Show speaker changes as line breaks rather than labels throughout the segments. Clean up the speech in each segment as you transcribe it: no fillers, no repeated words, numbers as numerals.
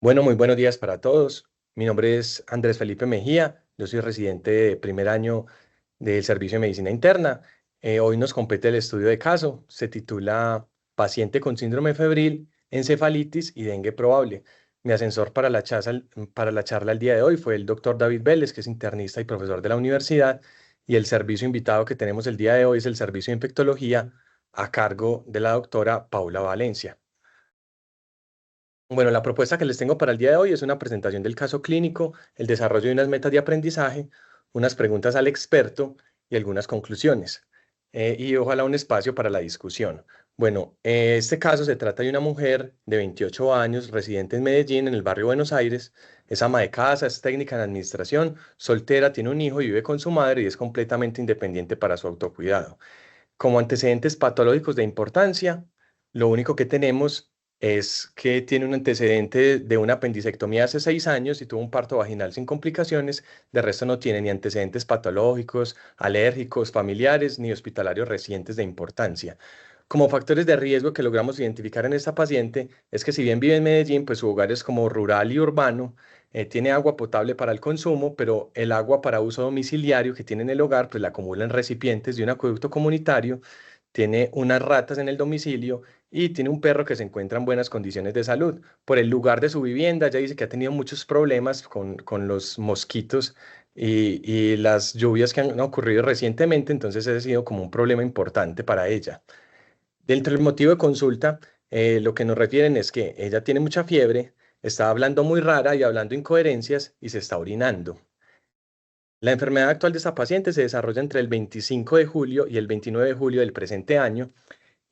Bueno, muy buenos días para todos. Mi nombre es Andrés Felipe Mejía. Yo soy residente de primer año del Servicio de Medicina Interna. Hoy nos compete el estudio de caso. Se titula Paciente con síndrome febril, encefalitis y dengue probable. Mi asesor para la charla el día de hoy fue el doctor David Vélez, que es internista y profesor de la universidad. Y el servicio invitado que tenemos el día de hoy es el servicio de infectología a cargo de la doctora Paula Valencia. Bueno, la propuesta que les tengo para el día de hoy es una presentación del caso clínico, el desarrollo de unas metas de aprendizaje, unas preguntas al experto y algunas conclusiones. Y ojalá un espacio para la discusión. Bueno, este caso se trata de una mujer de 28 años, residente en Medellín, en el barrio Buenos Aires. Es ama de casa, es técnica en administración, soltera, tiene un hijo y vive con su madre y es completamente independiente para su autocuidado. Como antecedentes patológicos de importancia, lo único que tenemos es que tiene un antecedente de una apendicectomía hace 6 años y tuvo un parto vaginal sin complicaciones. De resto no tiene ni antecedentes patológicos, alérgicos, familiares ni hospitalarios recientes de importancia. Como factores de riesgo que logramos identificar en esta paciente es que si bien vive en Medellín, pues su hogar es como rural y urbano, tiene agua potable para el consumo, pero el agua para uso domiciliario que tiene en el hogar, pues la acumula en recipientes de un acueducto comunitario, tiene unas ratas en el domicilio y tiene un perro que se encuentra en buenas condiciones de salud. Por el lugar de su vivienda, ella dice que ha tenido muchos problemas con los mosquitos y las lluvias que han ocurrido recientemente, entonces ese ha sido como un problema importante para ella. Dentro del motivo de consulta, lo que nos refieren es que ella tiene mucha fiebre, está hablando muy rara y hablando incoherencias y se está orinando. La enfermedad actual de esta paciente se desarrolla entre el 25 de julio y el 29 de julio del presente año.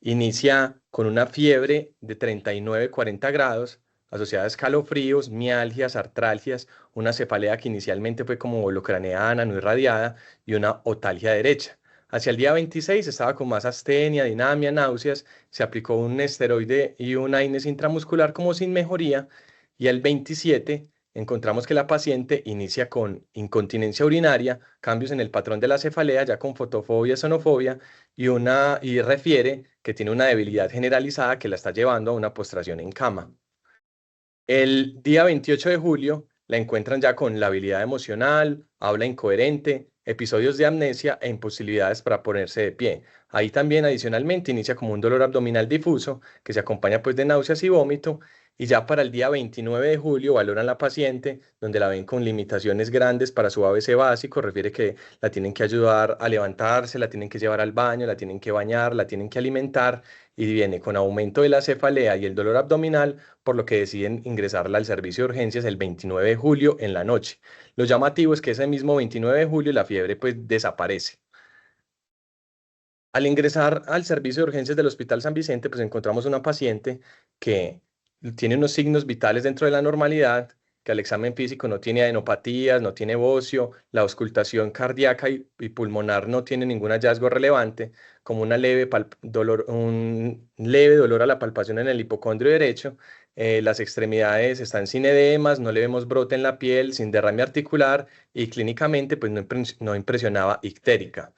Inicia con una fiebre de 39-40 grados, asociada a escalofríos, mialgias, artralgias, una cefalea que inicialmente fue como holocraneana, no irradiada, y una otalgia derecha. Hacia el día 26 estaba con más astenia, dinamia, náuseas, se aplicó un esteroide y un AINES intramuscular como sin mejoría, y el 27 encontramos que la paciente inicia con incontinencia urinaria, cambios en el patrón de la cefalea, ya con fotofobia, sonofobia, y refiere que tiene una debilidad generalizada que la está llevando a una postración en cama. El día 28 de julio la encuentran ya con labilidad emocional, habla incoherente, episodios de amnesia e imposibilidades para ponerse de pie. Ahí también adicionalmente inicia como un dolor abdominal difuso que se acompaña pues de náuseas y vómito. Y ya para el día 29 de julio valoran la paciente, donde la ven con limitaciones grandes para su ABC básico, refiere que la tienen que ayudar a levantarse, la tienen que llevar al baño, la tienen que bañar, la tienen que alimentar y viene con aumento de la cefalea y el dolor abdominal, por lo que deciden ingresarla al servicio de urgencias el 29 de julio en la noche. Lo llamativo es que ese mismo 29 de julio la fiebre pues desaparece. Al ingresar al servicio de urgencias del Hospital San Vicente, pues encontramos una paciente que tiene unos signos vitales dentro de la normalidad, que al examen físico no tiene adenopatías, no tiene bocio, la auscultación cardíaca y pulmonar no tiene ningún hallazgo relevante, como un leve dolor a la palpación en el hipocondrio derecho. Las extremidades están sin edemas, no le vemos brote en la piel, sin derrame articular y clínicamente pues no impresionaba ictérica.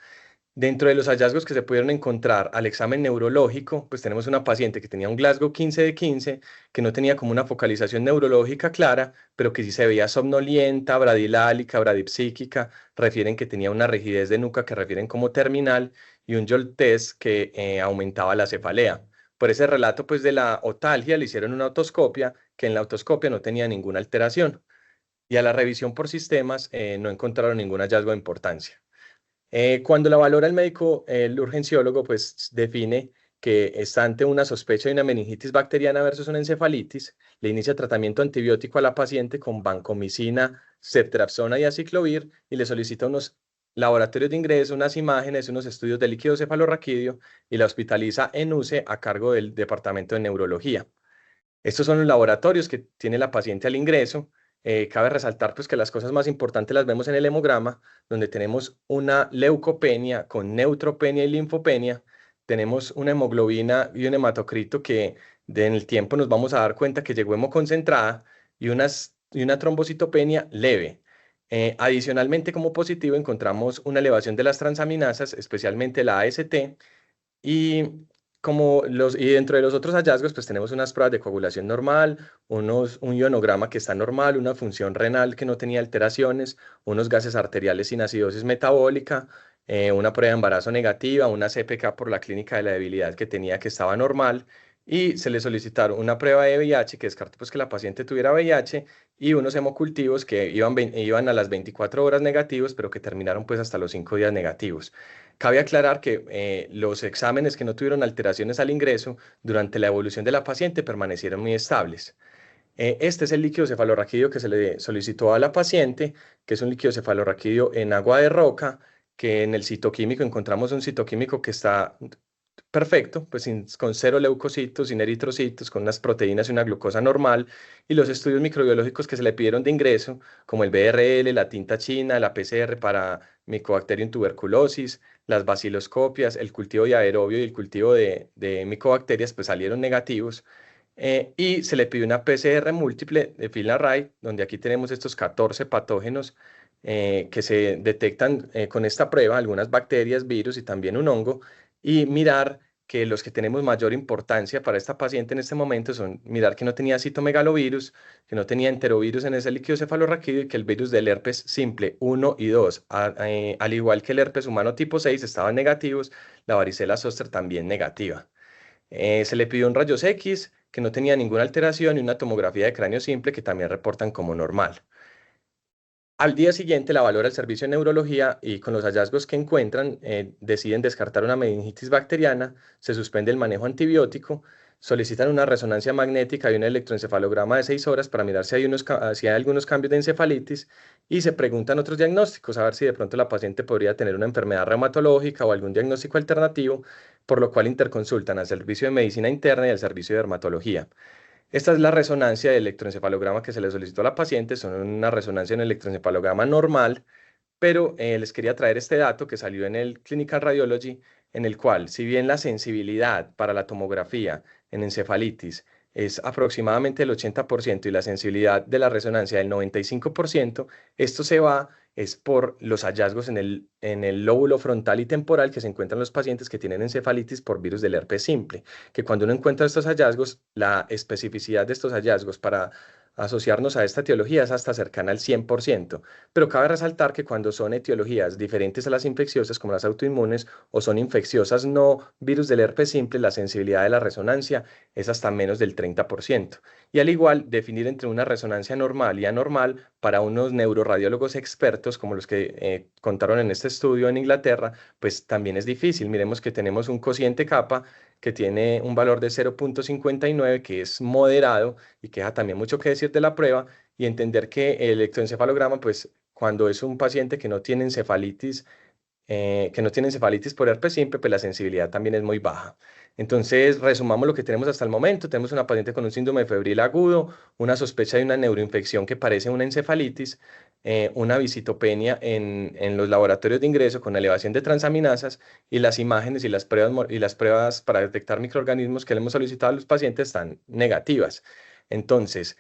Dentro de los hallazgos que se pudieron encontrar al examen neurológico, pues tenemos una paciente que tenía un Glasgow 15 de 15, que no tenía como una focalización neurológica clara, pero que sí se veía somnolienta, bradilálica, bradipsíquica, refieren que tenía una rigidez de nuca que refieren como terminal y un Jolt test que aumentaba la cefalea. Por ese relato pues de la otalgia le hicieron una otoscopia, que en la otoscopia no tenía ninguna alteración y a la revisión por sistemas no encontraron ningún hallazgo de importancia. Cuando la valora el médico, el urgenciólogo, pues define que está ante una sospecha de una meningitis bacteriana versus una encefalitis, le inicia tratamiento antibiótico a la paciente con vancomicina, ceftriaxona y aciclovir y le solicita unos laboratorios de ingreso, unas imágenes, unos estudios de líquido cefalorraquídeo y la hospitaliza en UCE a cargo del Departamento de Neurología. Estos son los laboratorios que tiene la paciente al ingreso. Cabe resaltar pues, que las cosas más importantes las vemos en el hemograma, donde tenemos una leucopenia con neutropenia y linfopenia. Tenemos una hemoglobina y un hematocrito que en el tiempo nos vamos a dar cuenta que llegó hemoconcentrada y una trombocitopenia leve. Adicionalmente, como positivo, encontramos una elevación de las transaminasas, especialmente la AST, y y dentro de los otros hallazgos, pues tenemos unas pruebas de coagulación normal, un ionograma que está normal, una función renal que no tenía alteraciones, unos gases arteriales sin acidosis metabólica, una prueba de embarazo negativa, una CPK por la clínica de la debilidad que tenía que estaba normal, y se le solicitaron una prueba de VIH que descartó pues, que la paciente tuviera VIH y unos hemocultivos que iban a las 24 horas negativos, pero que terminaron pues hasta los 5 días negativos. Cabe aclarar que los exámenes que no tuvieron alteraciones al ingreso durante la evolución de la paciente permanecieron muy estables. Este es el líquido cefalorraquídeo que se le solicitó a la paciente, que es un líquido cefalorraquídeo en agua de roca, que en el citoquímico encontramos un citoquímico que está perfecto, pues con cero leucocitos, sin eritrocitos, con unas proteínas y una glucosa normal, y los estudios microbiológicos que se le pidieron de ingreso, como el BRL, la tinta china, la PCR para Mycobacterium tuberculosis, las baciloscopias, el cultivo de aerobio y el cultivo de micobacterias, pues salieron negativos. Y se le pidió una PCR múltiple de Fil-Array, donde aquí tenemos estos 14 patógenos que se detectan con esta prueba, algunas bacterias, virus y también un hongo, y mirar que los que tenemos mayor importancia para esta paciente en este momento son mirar que no tenía citomegalovirus, que no tenía enterovirus en ese líquido cefalorraquídeo y que el virus del herpes simple 1 y 2, al igual que el herpes humano tipo 6, estaban negativos, la varicela zoster también negativa. Se le pidió un rayos X que no tenía ninguna alteración y una tomografía de cráneo simple que también reportan como normal. Al día siguiente la valora el servicio de neurología y con los hallazgos que encuentran deciden descartar una meningitis bacteriana, se suspende el manejo antibiótico, solicitan una resonancia magnética y un electroencefalograma de 6 horas para mirar si hay algunos cambios de encefalitis y se preguntan otros diagnósticos, a ver si de pronto la paciente podría tener una enfermedad reumatológica o algún diagnóstico alternativo, por lo cual interconsultan al servicio de medicina interna y al servicio de dermatología. Esta es la resonancia de electroencefalograma que se le solicitó a la paciente, son una resonancia en electroencefalograma normal, pero les quería traer este dato que salió en el Clinical Radiology, en el cual, si bien la sensibilidad para la tomografía en encefalitis es aproximadamente el 80% y la sensibilidad de la resonancia del 95%, esto se va es por los hallazgos en el lóbulo frontal y temporal que se encuentran los pacientes que tienen encefalitis por virus del herpes simple, que cuando uno encuentra estos hallazgos, la especificidad de estos hallazgos para asociarnos a esta etiología es hasta cercana al 100%. Pero cabe resaltar que cuando son etiologías diferentes a las infecciosas, como las autoinmunes, o son infecciosas no virus del herpes simple, la sensibilidad de la resonancia es hasta menos del 30%. Y al igual, definir entre una resonancia normal y anormal para unos neuroradiólogos expertos, como los que contaron en este estudio en Inglaterra, pues también es difícil. Miremos que tenemos un cociente kappa que tiene un valor de 0,59, que es moderado y que deja también mucho que decir de la prueba, y entender que el electroencefalograma, pues cuando es un paciente que no tiene encefalitis por herpes simple, pues la sensibilidad también es muy baja. Entonces, resumamos lo que tenemos hasta el momento. Tenemos una paciente con un síndrome febril agudo, una sospecha de una neuroinfección que parece una encefalitis, una visitopenia en los laboratorios de ingreso con elevación de transaminasas y las imágenes y las pruebas para detectar microorganismos que le hemos solicitado a los pacientes están negativas. Entonces,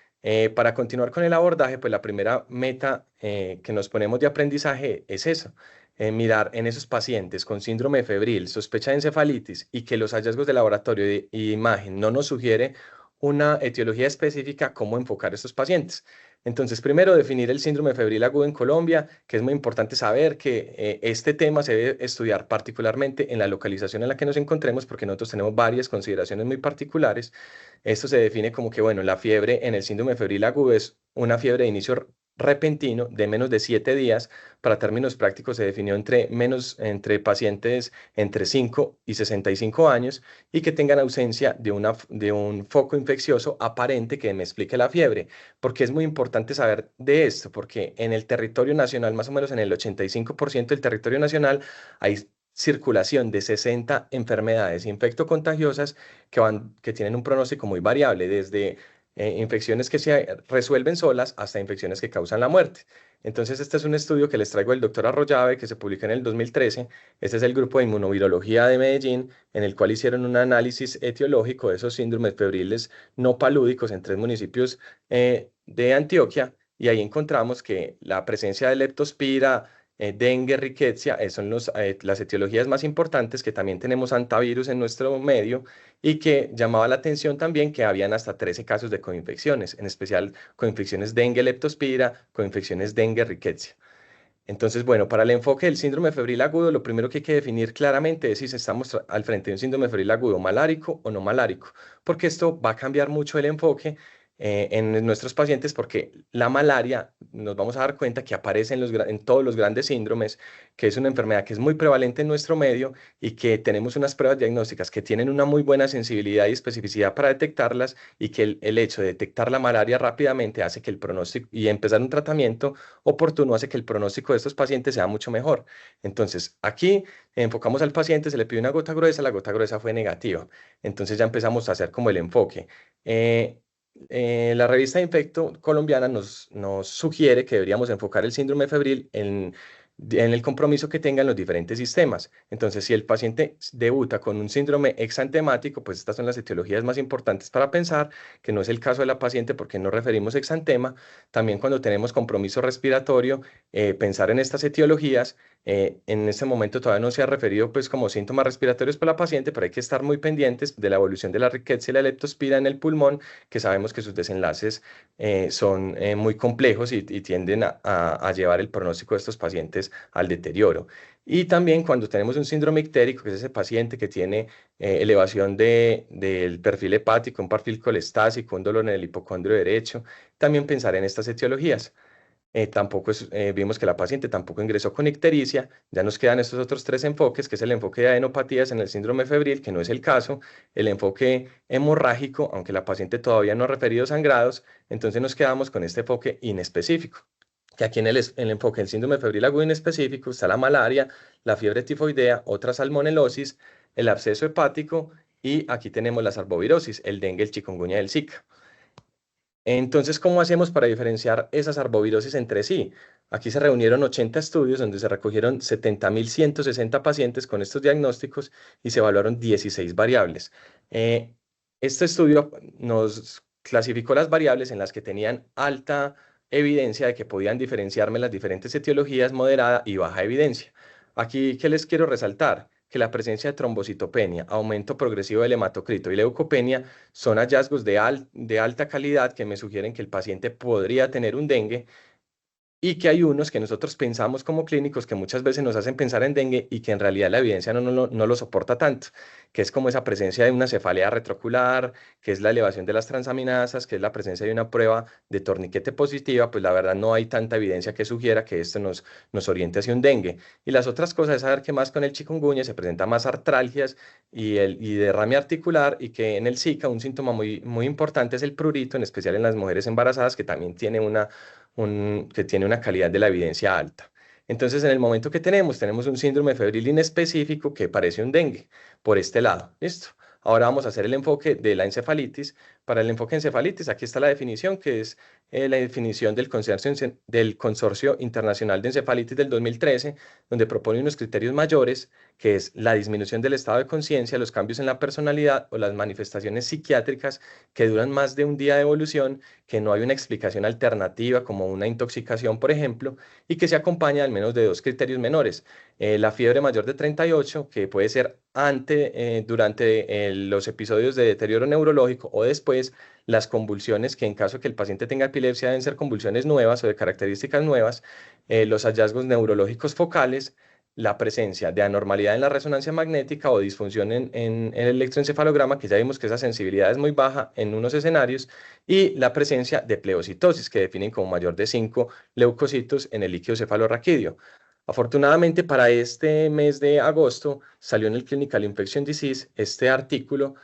para continuar con el abordaje, pues la primera meta que nos ponemos de aprendizaje es eso, mirar en esos pacientes con síndrome febril, sospecha de encefalitis y que los hallazgos de laboratorio y imagen no nos sugiere una etiología específica, cómo enfocar a estos pacientes. Entonces, primero, definir el síndrome febril agudo en Colombia, que es muy importante saber que este tema se debe estudiar particularmente en la localización en la que nos encontremos, porque nosotros tenemos varias consideraciones muy particulares. Esto se define como que, bueno, la fiebre en el síndrome febril agudo es una fiebre de inicio repentino de menos de 7 días. Para términos prácticos se definió entre pacientes entre 5 y 65 años y que tengan ausencia de un foco infeccioso aparente que me explique la fiebre. Porque es muy importante saber de esto, porque en el territorio nacional, más o menos en el 85% del territorio nacional, hay circulación de 60 enfermedades infectocontagiosas que tienen un pronóstico muy variable, desde infecciones que se resuelven solas hasta infecciones que causan la muerte. Entonces, este es un estudio que les traigo del doctor Arroyave, que se publicó en el 2013. Este es el grupo de inmunovirología de Medellín, en el cual hicieron un análisis etiológico de esos síndromes febriles no palúdicos en 3 municipios de Antioquia, y ahí encontramos que la presencia de leptospira, dengue, rickettsia, son las etiologías más importantes, que también tenemos hantavirus en nuestro medio, y que llamaba la atención también que habían hasta 13 casos de coinfecciones, en especial coinfecciones dengue leptospira, coinfecciones dengue rickettsia. Entonces, bueno, para el enfoque del síndrome febril agudo, lo primero que hay que definir claramente es si estamos al frente de un síndrome febril agudo malárico o no malárico, porque esto va a cambiar mucho el enfoque en nuestros pacientes, porque la malaria, nos vamos a dar cuenta que aparece en todos los grandes síndromes, que es una enfermedad que es muy prevalente en nuestro medio y que tenemos unas pruebas diagnósticas que tienen una muy buena sensibilidad y especificidad para detectarlas, y que el hecho de detectar la malaria rápidamente hace que el pronóstico y empezar un tratamiento oportuno hace que el pronóstico de estos pacientes sea mucho mejor. Entonces, aquí enfocamos al paciente, se le pide una gota gruesa, la gota gruesa fue negativa. Entonces ya empezamos a hacer como el enfoque. La revista de Infecto colombiana nos sugiere que deberíamos enfocar el síndrome febril en el compromiso que tengan los diferentes sistemas. Entonces, si el paciente debuta con un síndrome exantemático, pues estas son las etiologías más importantes para pensar, que no es el caso de la paciente porque no referimos exantema. También cuando tenemos compromiso respiratorio, pensar en estas etiologías. En este momento todavía no se ha referido pues como síntomas respiratorios para la paciente, pero hay que estar muy pendientes de la evolución de la riqueza y la leptospira en el pulmón, que sabemos que sus desenlaces son muy complejos y tienden a llevar el pronóstico de estos pacientes al deterioro. Y también cuando tenemos un síndrome ictérico, que es ese paciente que tiene elevación del perfil hepático, un perfil colestásico, un dolor en el hipocondrio derecho, también pensar en estas etiologías. Vimos que la paciente tampoco ingresó con ictericia. Ya nos quedan estos otros tres enfoques, que es el enfoque de adenopatías en el síndrome febril, que no es el caso, el enfoque hemorrágico, aunque la paciente todavía no ha referido sangrados. Entonces nos quedamos con este enfoque inespecífico, que aquí en el enfoque del síndrome febril agudo inespecífico está la malaria, la fiebre tifoidea, otra salmonelosis, el absceso hepático, y aquí tenemos las arbovirosis, el dengue, el chikungunya y el Zika. Entonces, ¿cómo hacemos para diferenciar esas arbovirosis entre sí? Aquí se reunieron 80 estudios donde se recogieron 70.160 pacientes con estos diagnósticos y se evaluaron 16 variables. Eh, este estudio nos clasificó las variables en las que tenían alta evidencia de que podían diferenciarme las diferentes etiologías, moderada y baja evidencia. Aquí, ¿qué les quiero resaltar? Que la presencia de trombocitopenia, aumento progresivo del hematocrito y leucopenia son hallazgos de alta calidad que me sugieren que el paciente podría tener un dengue, y que hay unos que nosotros pensamos como clínicos que muchas veces nos hacen pensar en dengue y que en realidad la evidencia no lo soporta tanto, que es como esa presencia de una cefalea retrocular, que es la elevación de las transaminasas, que es la presencia de una prueba de torniquete positiva. Pues la verdad no hay tanta evidencia que sugiera que esto nos oriente hacia un dengue. Y las otras cosas es saber que más con el chikungunya se presenta más artralgias y derrame articular, y que en el Zika un síntoma muy importante es el prurito, en especial en las mujeres embarazadas, que también tiene que tiene una calidad de la evidencia alta. Entonces, en el momento que tenemos un síndrome febril inespecífico que parece un dengue, por este lado. ¿Listo? Ahora vamos a hacer el enfoque de la encefalitis. Para el enfoque de encefalitis, aquí está la definición, que es la definición del Consorcio Internacional de Encefalitis del 2013, donde propone unos criterios mayores, que es la disminución del estado de conciencia, los cambios en la personalidad o las manifestaciones psiquiátricas que duran más de un día de evolución, que no hay una explicación alternativa como una intoxicación, por ejemplo, y que se acompaña al menos de dos criterios menores. La fiebre mayor de 38, que puede ser durante los episodios de deterioro neurológico o después, las convulsiones, que en caso de que el paciente tenga epilepsia deben ser convulsiones nuevas o de características nuevas, los hallazgos neurológicos focales, la presencia de anormalidad en la resonancia magnética o disfunción en el electroencefalograma, que ya vimos que esa sensibilidad es muy baja en unos escenarios, y la presencia de pleocitosis, que definen como mayor de 5 leucocitos en el líquido cefalorraquídeo. Afortunadamente, para este mes de agosto salió en el Clinical Infection Disease este artículo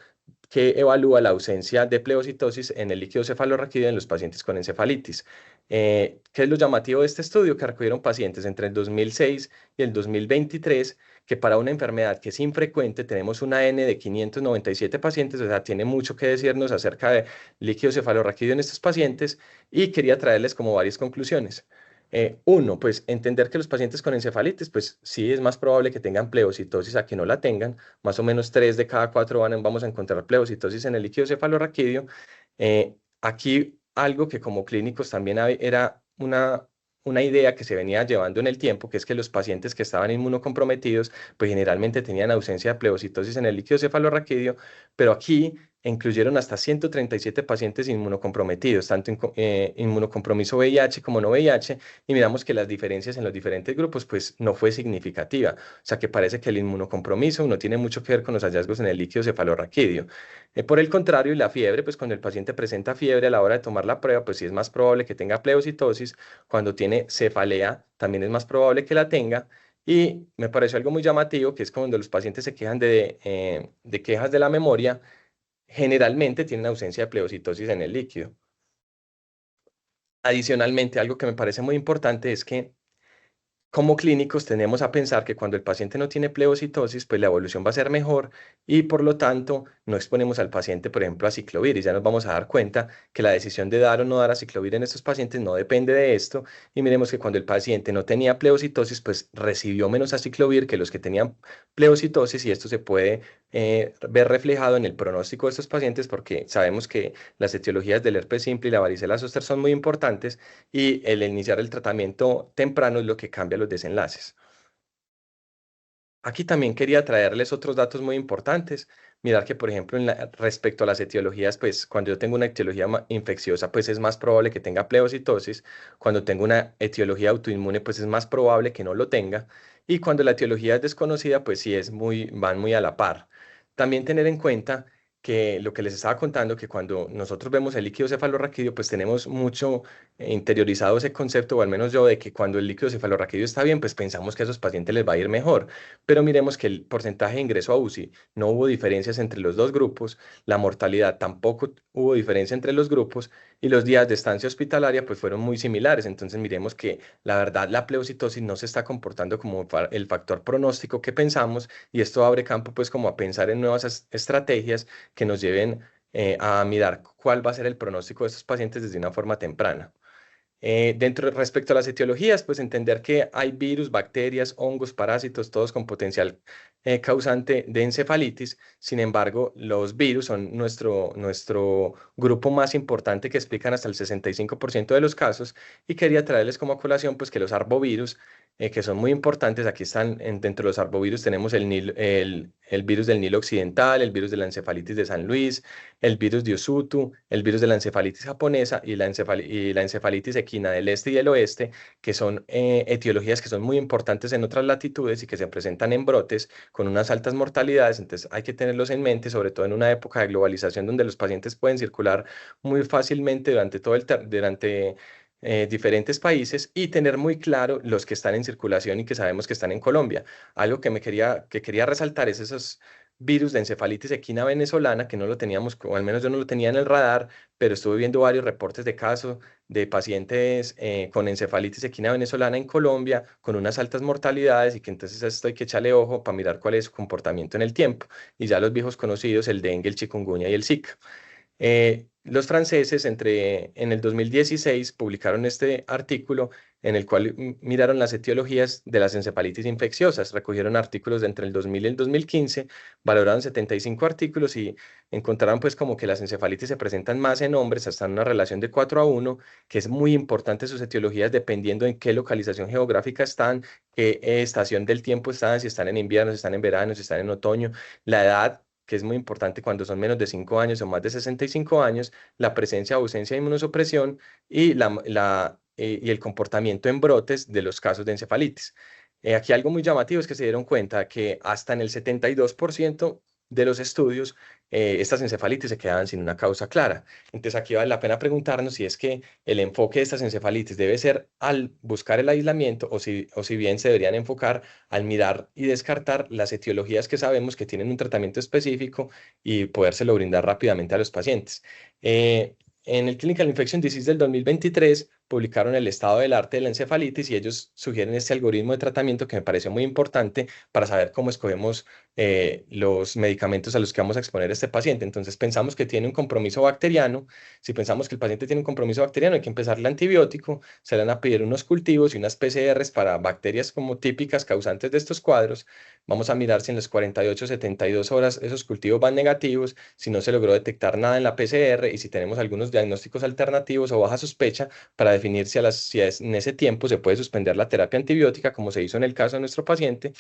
que evalúa la ausencia de pleocitosis en el líquido cefalorraquídeo en los pacientes con encefalitis. ¿Qué es lo llamativo de este estudio? Que recogieron pacientes entre el 2006 y el 2023, que para una enfermedad que es infrecuente tenemos una N de 597 pacientes, o sea, tiene mucho que decirnos acerca de líquido cefalorraquídeo en estos pacientes, y quería traerles como varias conclusiones. Uno, pues entender que los pacientes con encefalitis, pues sí es más probable que tengan pleocitosis a que no la tengan. Más o menos 3 de cada 4 vamos a encontrar pleocitosis en el líquido cefalorraquídeo. Aquí algo que como clínicos también era una idea que se venía llevando en el tiempo, que es que los pacientes que estaban inmunocomprometidos, pues generalmente tenían ausencia de pleocitosis en el líquido cefalorraquídeo, pero aquí incluyeron hasta 137 pacientes inmunocomprometidos, tanto inmunocompromiso VIH como no VIH, y miramos que las diferencias en los diferentes grupos pues no fue significativa. O sea que parece que el inmunocompromiso no tiene mucho que ver con los hallazgos en el líquido cefalorraquídeo. Por el contrario, y la fiebre, pues cuando el paciente presenta fiebre a la hora de tomar la prueba, pues sí es más probable que tenga pleocitosis. Cuando tiene cefalea, también es más probable que la tenga. Y me pareció algo muy llamativo, que es cuando los pacientes se quejan de quejas de la memoria, generalmente tienen ausencia de pleocitosis en el líquido. Adicionalmente, algo que me parece muy importante es que como clínicos tendemos a pensar que cuando el paciente no tiene pleocitosis, pues la evolución va a ser mejor y por lo tanto no exponemos al paciente, por ejemplo, a ciclovir y ya nos vamos a dar cuenta que la decisión de dar o no dar a ciclovir en estos pacientes no depende de esto y miremos que cuando el paciente no tenía pleocitosis, pues recibió menos aciclovir que los que tenían pleocitosis y esto se puede ver reflejado en el pronóstico de estos pacientes porque sabemos que las etiologías del herpes simple y la varicela zoster son muy importantes y el iniciar el tratamiento temprano es lo que cambia los desenlaces. Aquí también quería traerles otros datos muy importantes. Mirar que, por ejemplo, respecto a las etiologías, pues cuando yo tengo una etiología infecciosa, pues es más probable que tenga pleocitosis. Cuando tengo una etiología autoinmune, pues es más probable que no lo tenga. Y cuando la etiología es desconocida, pues sí van muy a la par. También tener en cuenta que lo que les estaba contando, que cuando nosotros vemos el líquido cefalorraquídeo, pues tenemos mucho interiorizado ese concepto, o al menos yo, de que cuando el líquido cefalorraquídeo está bien, pues pensamos que a esos pacientes les va a ir mejor. Pero miremos que el porcentaje de ingreso a UCI no hubo diferencias entre los dos grupos, la mortalidad tampoco hubo diferencia entre los grupos y los días de estancia hospitalaria pues fueron muy similares. Entonces miremos que la verdad la pleocitosis no se está comportando como el factor pronóstico que pensamos y esto abre campo pues como a pensar en nuevas estrategias que nos lleven a mirar cuál va a ser el pronóstico de estos pacientes desde una forma temprana. Respecto a las etiologías, pues entender que hay virus, bacterias, hongos, parásitos, todos con potencial causante de encefalitis. Sin embargo, los virus son nuestro grupo más importante que explican hasta el 65% de los casos. Y quería traerles como colación pues que los arbovirus, que son muy importantes, aquí están dentro de los arbovirus tenemos el virus del Nilo Occidental, el virus de la encefalitis de San Luis, el virus de Osutu, el virus de la encefalitis japonesa y la encefalitis equina del este y del oeste, que son etiologías que son muy importantes en otras latitudes y que se presentan en brotes con unas altas mortalidades. Entonces hay que tenerlos en mente, sobre todo en una época de globalización donde los pacientes pueden circular muy fácilmente durante diferentes países y tener muy claro los que están en circulación y que sabemos que están en Colombia. Algo que quería resaltar es esos virus de encefalitis equina venezolana, que no lo teníamos, o al menos yo no lo tenía en el radar, pero estuve viendo varios reportes de casos de pacientes con encefalitis equina venezolana en Colombia, con unas altas mortalidades y que entonces a esto hay que echarle ojo para mirar cuál es su comportamiento en el tiempo. Y ya los viejos conocidos, el dengue, el chikungunya y el Zika. Los franceses en el 2016 publicaron este artículo en el cual miraron las etiologías de las encefalitis infecciosas. Recogieron artículos de entre el 2000 y el 2015, valoraron 75 artículos y encontraron pues como que las encefalitis se presentan más en hombres, hasta en una relación de 4:1, que es muy importante sus etiologías dependiendo en qué localización geográfica están, qué estación del tiempo están, si están en invierno, si están en verano, si están en otoño, la edad que es muy importante cuando son menos de 5 años o más de 65 años, la presencia o ausencia de inmunosupresión y el comportamiento en brotes de los casos de encefalitis. Aquí algo muy llamativo es que se dieron cuenta que hasta en el 72% de los estudios estas encefalitis se quedaban sin una causa clara. Entonces aquí vale la pena preguntarnos si es que el enfoque de estas encefalitis debe ser al buscar el aislamiento o si bien se deberían enfocar al mirar y descartar las etiologías que sabemos que tienen un tratamiento específico y podérselo brindar rápidamente a los pacientes. En el Clinical Infection Disease del 2023 publicaron el estado del arte de la encefalitis y ellos sugieren este algoritmo de tratamiento que me pareció muy importante para saber cómo escogemos los medicamentos a los que vamos a exponer a este paciente. Entonces pensamos que tiene un compromiso bacteriano. Si pensamos que el paciente tiene un compromiso bacteriano, hay que empezar el antibiótico, se le van a pedir unos cultivos y unas PCRs para bacterias como típicas causantes de estos cuadros. Vamos a mirar si en las 48, 72 horas esos cultivos van negativos, si no se logró detectar nada en la PCR y si tenemos algunos diagnósticos alternativos o baja sospecha para definir si en ese tiempo se puede suspender la terapia antibiótica, como se hizo en el caso de nuestro paciente.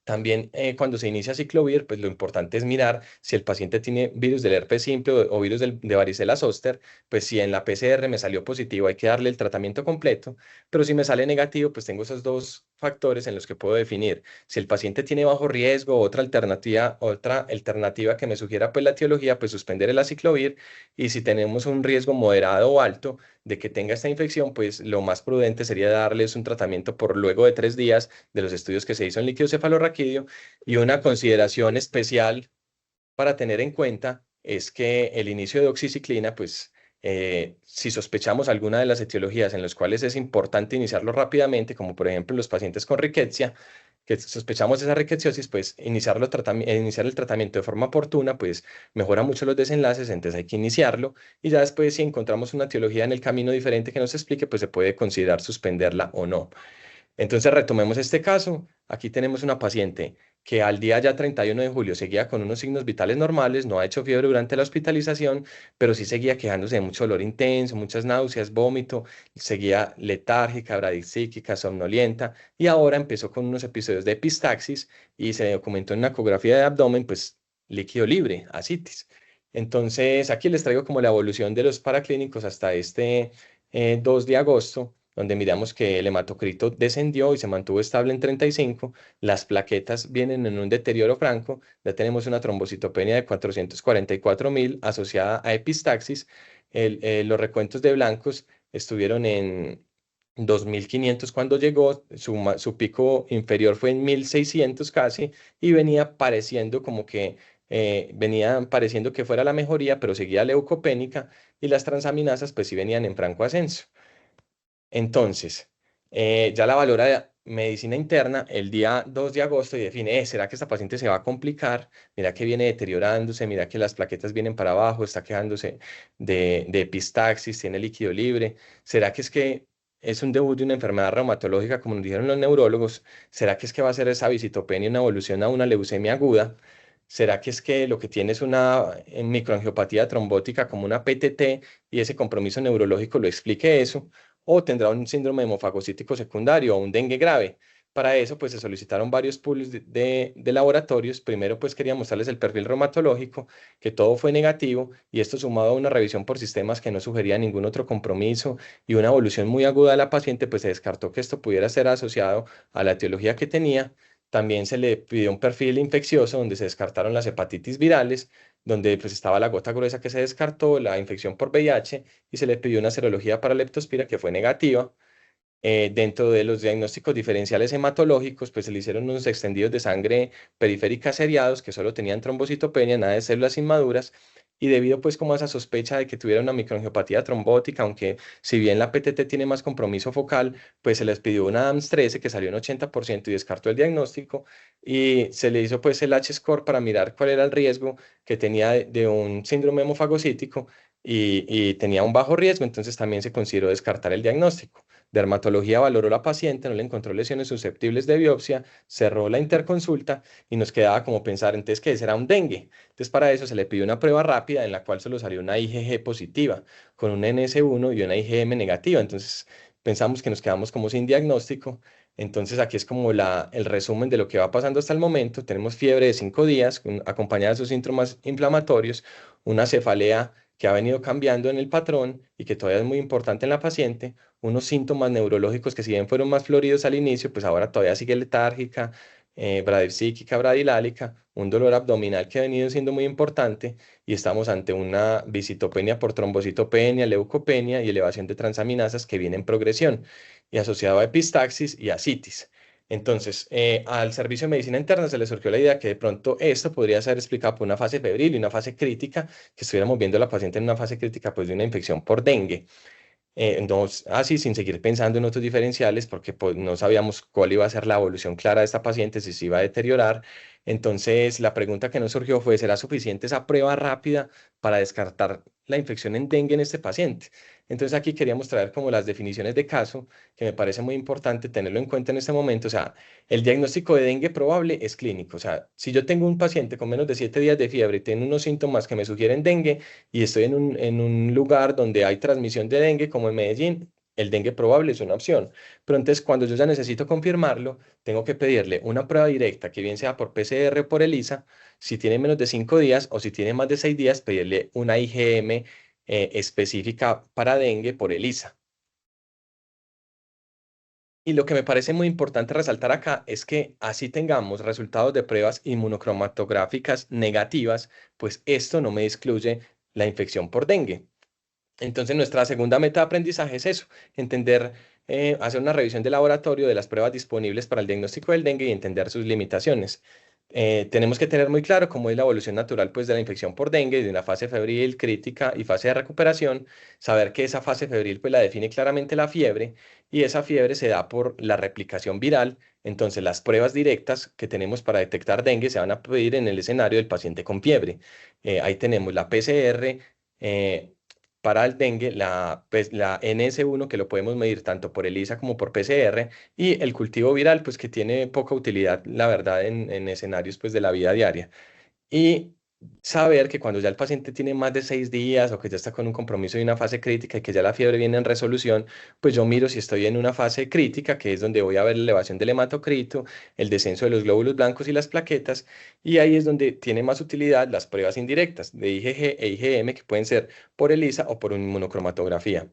También cuando se inicia ciclovir, pues lo importante es mirar si el paciente tiene virus del herpes simple o virus de varicela zoster, pues si en la PCR me salió positivo hay que darle el tratamiento completo, pero si me sale negativo, pues tengo esos dos factores en los que puedo definir si el paciente tiene bajo riesgo, otra alternativa que me sugiera pues la etiología, pues suspender el aciclovir, y si tenemos un riesgo moderado o alto de que tenga esta infección, pues lo más prudente sería darles un tratamiento por luego de 3 días de los estudios que se hizo en líquido cefalorraquídeo. Y una consideración especial para tener en cuenta es que el inicio de oxiciclina, pues si sospechamos alguna de las etiologías en las cuales es importante iniciarlo rápidamente, como por ejemplo en los pacientes con riqueza, que sospechamos esa rickettsiosis, pues iniciar el tratamiento de forma oportuna, pues mejora mucho los desenlaces, entonces hay que iniciarlo y ya después si encontramos una etiología en el camino diferente que nos explique, pues se puede considerar suspenderla o no. Entonces retomemos este caso. Aquí tenemos una paciente que al día ya 31 de julio seguía con unos signos vitales normales, no ha hecho fiebre durante la hospitalización, pero sí seguía quejándose de mucho dolor intenso, muchas náuseas, vómito, seguía letárgica, bradisíquica, somnolienta y ahora empezó con unos episodios de epistaxis y se documentó en una ecografía de abdomen, pues líquido libre, ascitis. Entonces aquí les traigo como la evolución de los paraclínicos hasta este 2 de agosto, donde miramos que el hematocrito descendió y se mantuvo estable en 35, las plaquetas vienen en un deterioro franco, ya tenemos una trombocitopenia de 444.000 asociada a epistaxis, los recuentos de blancos estuvieron en 2.500 cuando llegó, su pico inferior fue en 1.600 casi, y venía pareciendo que fuera la mejoría, pero seguía leucopénica, y las transaminasas pues sí venían en franco ascenso. Entonces, ya la valora medicina interna el día 2 de agosto y define, ¿será que esta paciente se va a complicar? Mira que viene deteriorándose, mira que las plaquetas vienen para abajo, está quejándose de epistaxis, tiene líquido libre. ¿Será que es un debut de una enfermedad reumatológica, como nos dijeron los neurólogos? ¿Será que va a ser esa visitopenia una evolución a una leucemia aguda? ¿Será que lo que tiene es una microangiopatía trombótica como una PTT y ese compromiso neurológico lo explique eso? ¿O tendrá un síndrome hemofagocítico secundario o un dengue grave? Para eso, pues se solicitaron varios pools de laboratorios. Primero, pues quería mostrarles el perfil reumatológico, que todo fue negativo, y esto sumado a una revisión por sistemas que no sugería ningún otro compromiso y una evolución muy aguda de la paciente, pues se descartó que esto pudiera ser asociado a la etiología que tenía. También se le pidió un perfil infeccioso donde se descartaron las hepatitis virales, donde pues estaba la gota gruesa que se descartó, la infección por VIH, y se le pidió una serología para leptospira que fue negativa. Dentro de los diagnósticos diferenciales hematológicos, pues se le hicieron unos extendidos de sangre periférica seriados que solo tenían trombocitopenia, nada de células inmaduras, y debido pues como a esa sospecha de que tuviera una microangiopatía trombótica, aunque si bien la PTT tiene más compromiso focal, pues se les pidió una ADAMS 13 que salió en 80% y descartó el diagnóstico, y se le hizo pues el H-score para mirar cuál era el riesgo que tenía de un síndrome hemofagocítico, y tenía un bajo riesgo, entonces también se consideró descartar el diagnóstico. Dermatología valoró la paciente, no le encontró lesiones susceptibles de biopsia, cerró la interconsulta y nos quedaba como pensar, entonces, ¿qué será un dengue? Entonces, para eso se le pidió una prueba rápida en la cual solo salió una IgG positiva, con un NS1 y una IgM negativa. Entonces, pensamos que nos quedamos como sin diagnóstico. Entonces, aquí es como el resumen de lo que va pasando hasta el momento. Tenemos fiebre de 5 días, acompañada de sus síntomas inflamatorios, una cefalea que ha venido cambiando en el patrón y que todavía es muy importante en la paciente, unos síntomas neurológicos que si bien fueron más floridos al inicio, pues ahora todavía sigue letárgica, bradipsíquica, bradilálica, un dolor abdominal que ha venido siendo muy importante, y estamos ante una visitopenia por trombocitopenia, leucopenia y elevación de transaminasas que viene en progresión y asociado a epistaxis y ascitis. Entonces, al servicio de medicina interna se le surgió la idea que de pronto esto podría ser explicado por una fase febril y una fase crítica, que estuviéramos viendo a la paciente en una fase crítica pues, de una infección por dengue. Así sin seguir pensando en otros diferenciales, porque pues, no sabíamos cuál iba a ser la evolución clara de esta paciente, si se iba a deteriorar, Entonces, la pregunta que nos surgió fue, ¿será suficiente esa prueba rápida para descartar la infección en dengue en este paciente? Entonces, aquí queríamos traer como las definiciones de caso, que me parece muy importante tenerlo en cuenta en este momento. O sea, el diagnóstico de dengue probable es clínico. O sea, si yo tengo un paciente con menos de 7 días de fiebre y tiene unos síntomas que me sugieren dengue y estoy en un lugar donde hay transmisión de dengue, como en Medellín, el dengue probable es una opción. Pero entonces, cuando yo ya necesito confirmarlo, tengo que pedirle una prueba directa, que bien sea por PCR o por ELISA. Si tiene menos de 5 días o si tiene más de 6 días, pedirle una IgM específica para dengue por ELISA. Y lo que me parece muy importante resaltar acá es que así tengamos resultados de pruebas inmunocromatográficas negativas, pues esto no me excluye la infección por dengue. Entonces, nuestra segunda meta de aprendizaje es eso, entender, hacer una revisión de laboratorio de las pruebas disponibles para el diagnóstico del dengue y entender sus limitaciones. Tenemos que tener muy claro cómo es la evolución natural pues, de la infección por dengue, de una fase febril crítica y fase de recuperación, saber que esa fase febril pues, la define claramente la fiebre y esa fiebre se da por la replicación viral. Entonces, las pruebas directas que tenemos para detectar dengue se van a pedir en el escenario del paciente con fiebre. Ahí tenemos la PCR. eh, para el dengue, la NS1, que lo podemos medir tanto por ELISA como por PCR, y el cultivo viral, pues que tiene poca utilidad, la verdad, en escenarios pues, de la vida diaria. Y saber que cuando ya el paciente tiene más de 6 días o que ya está con un compromiso y una fase crítica y que ya la fiebre viene en resolución, pues yo miro si estoy en una fase crítica, que es donde voy a ver la elevación del hematocrito, el descenso de los glóbulos blancos y las plaquetas, y ahí es donde tiene más utilidad las pruebas indirectas de IgG e IgM, que pueden ser por ELISA o por inmunocromatografía.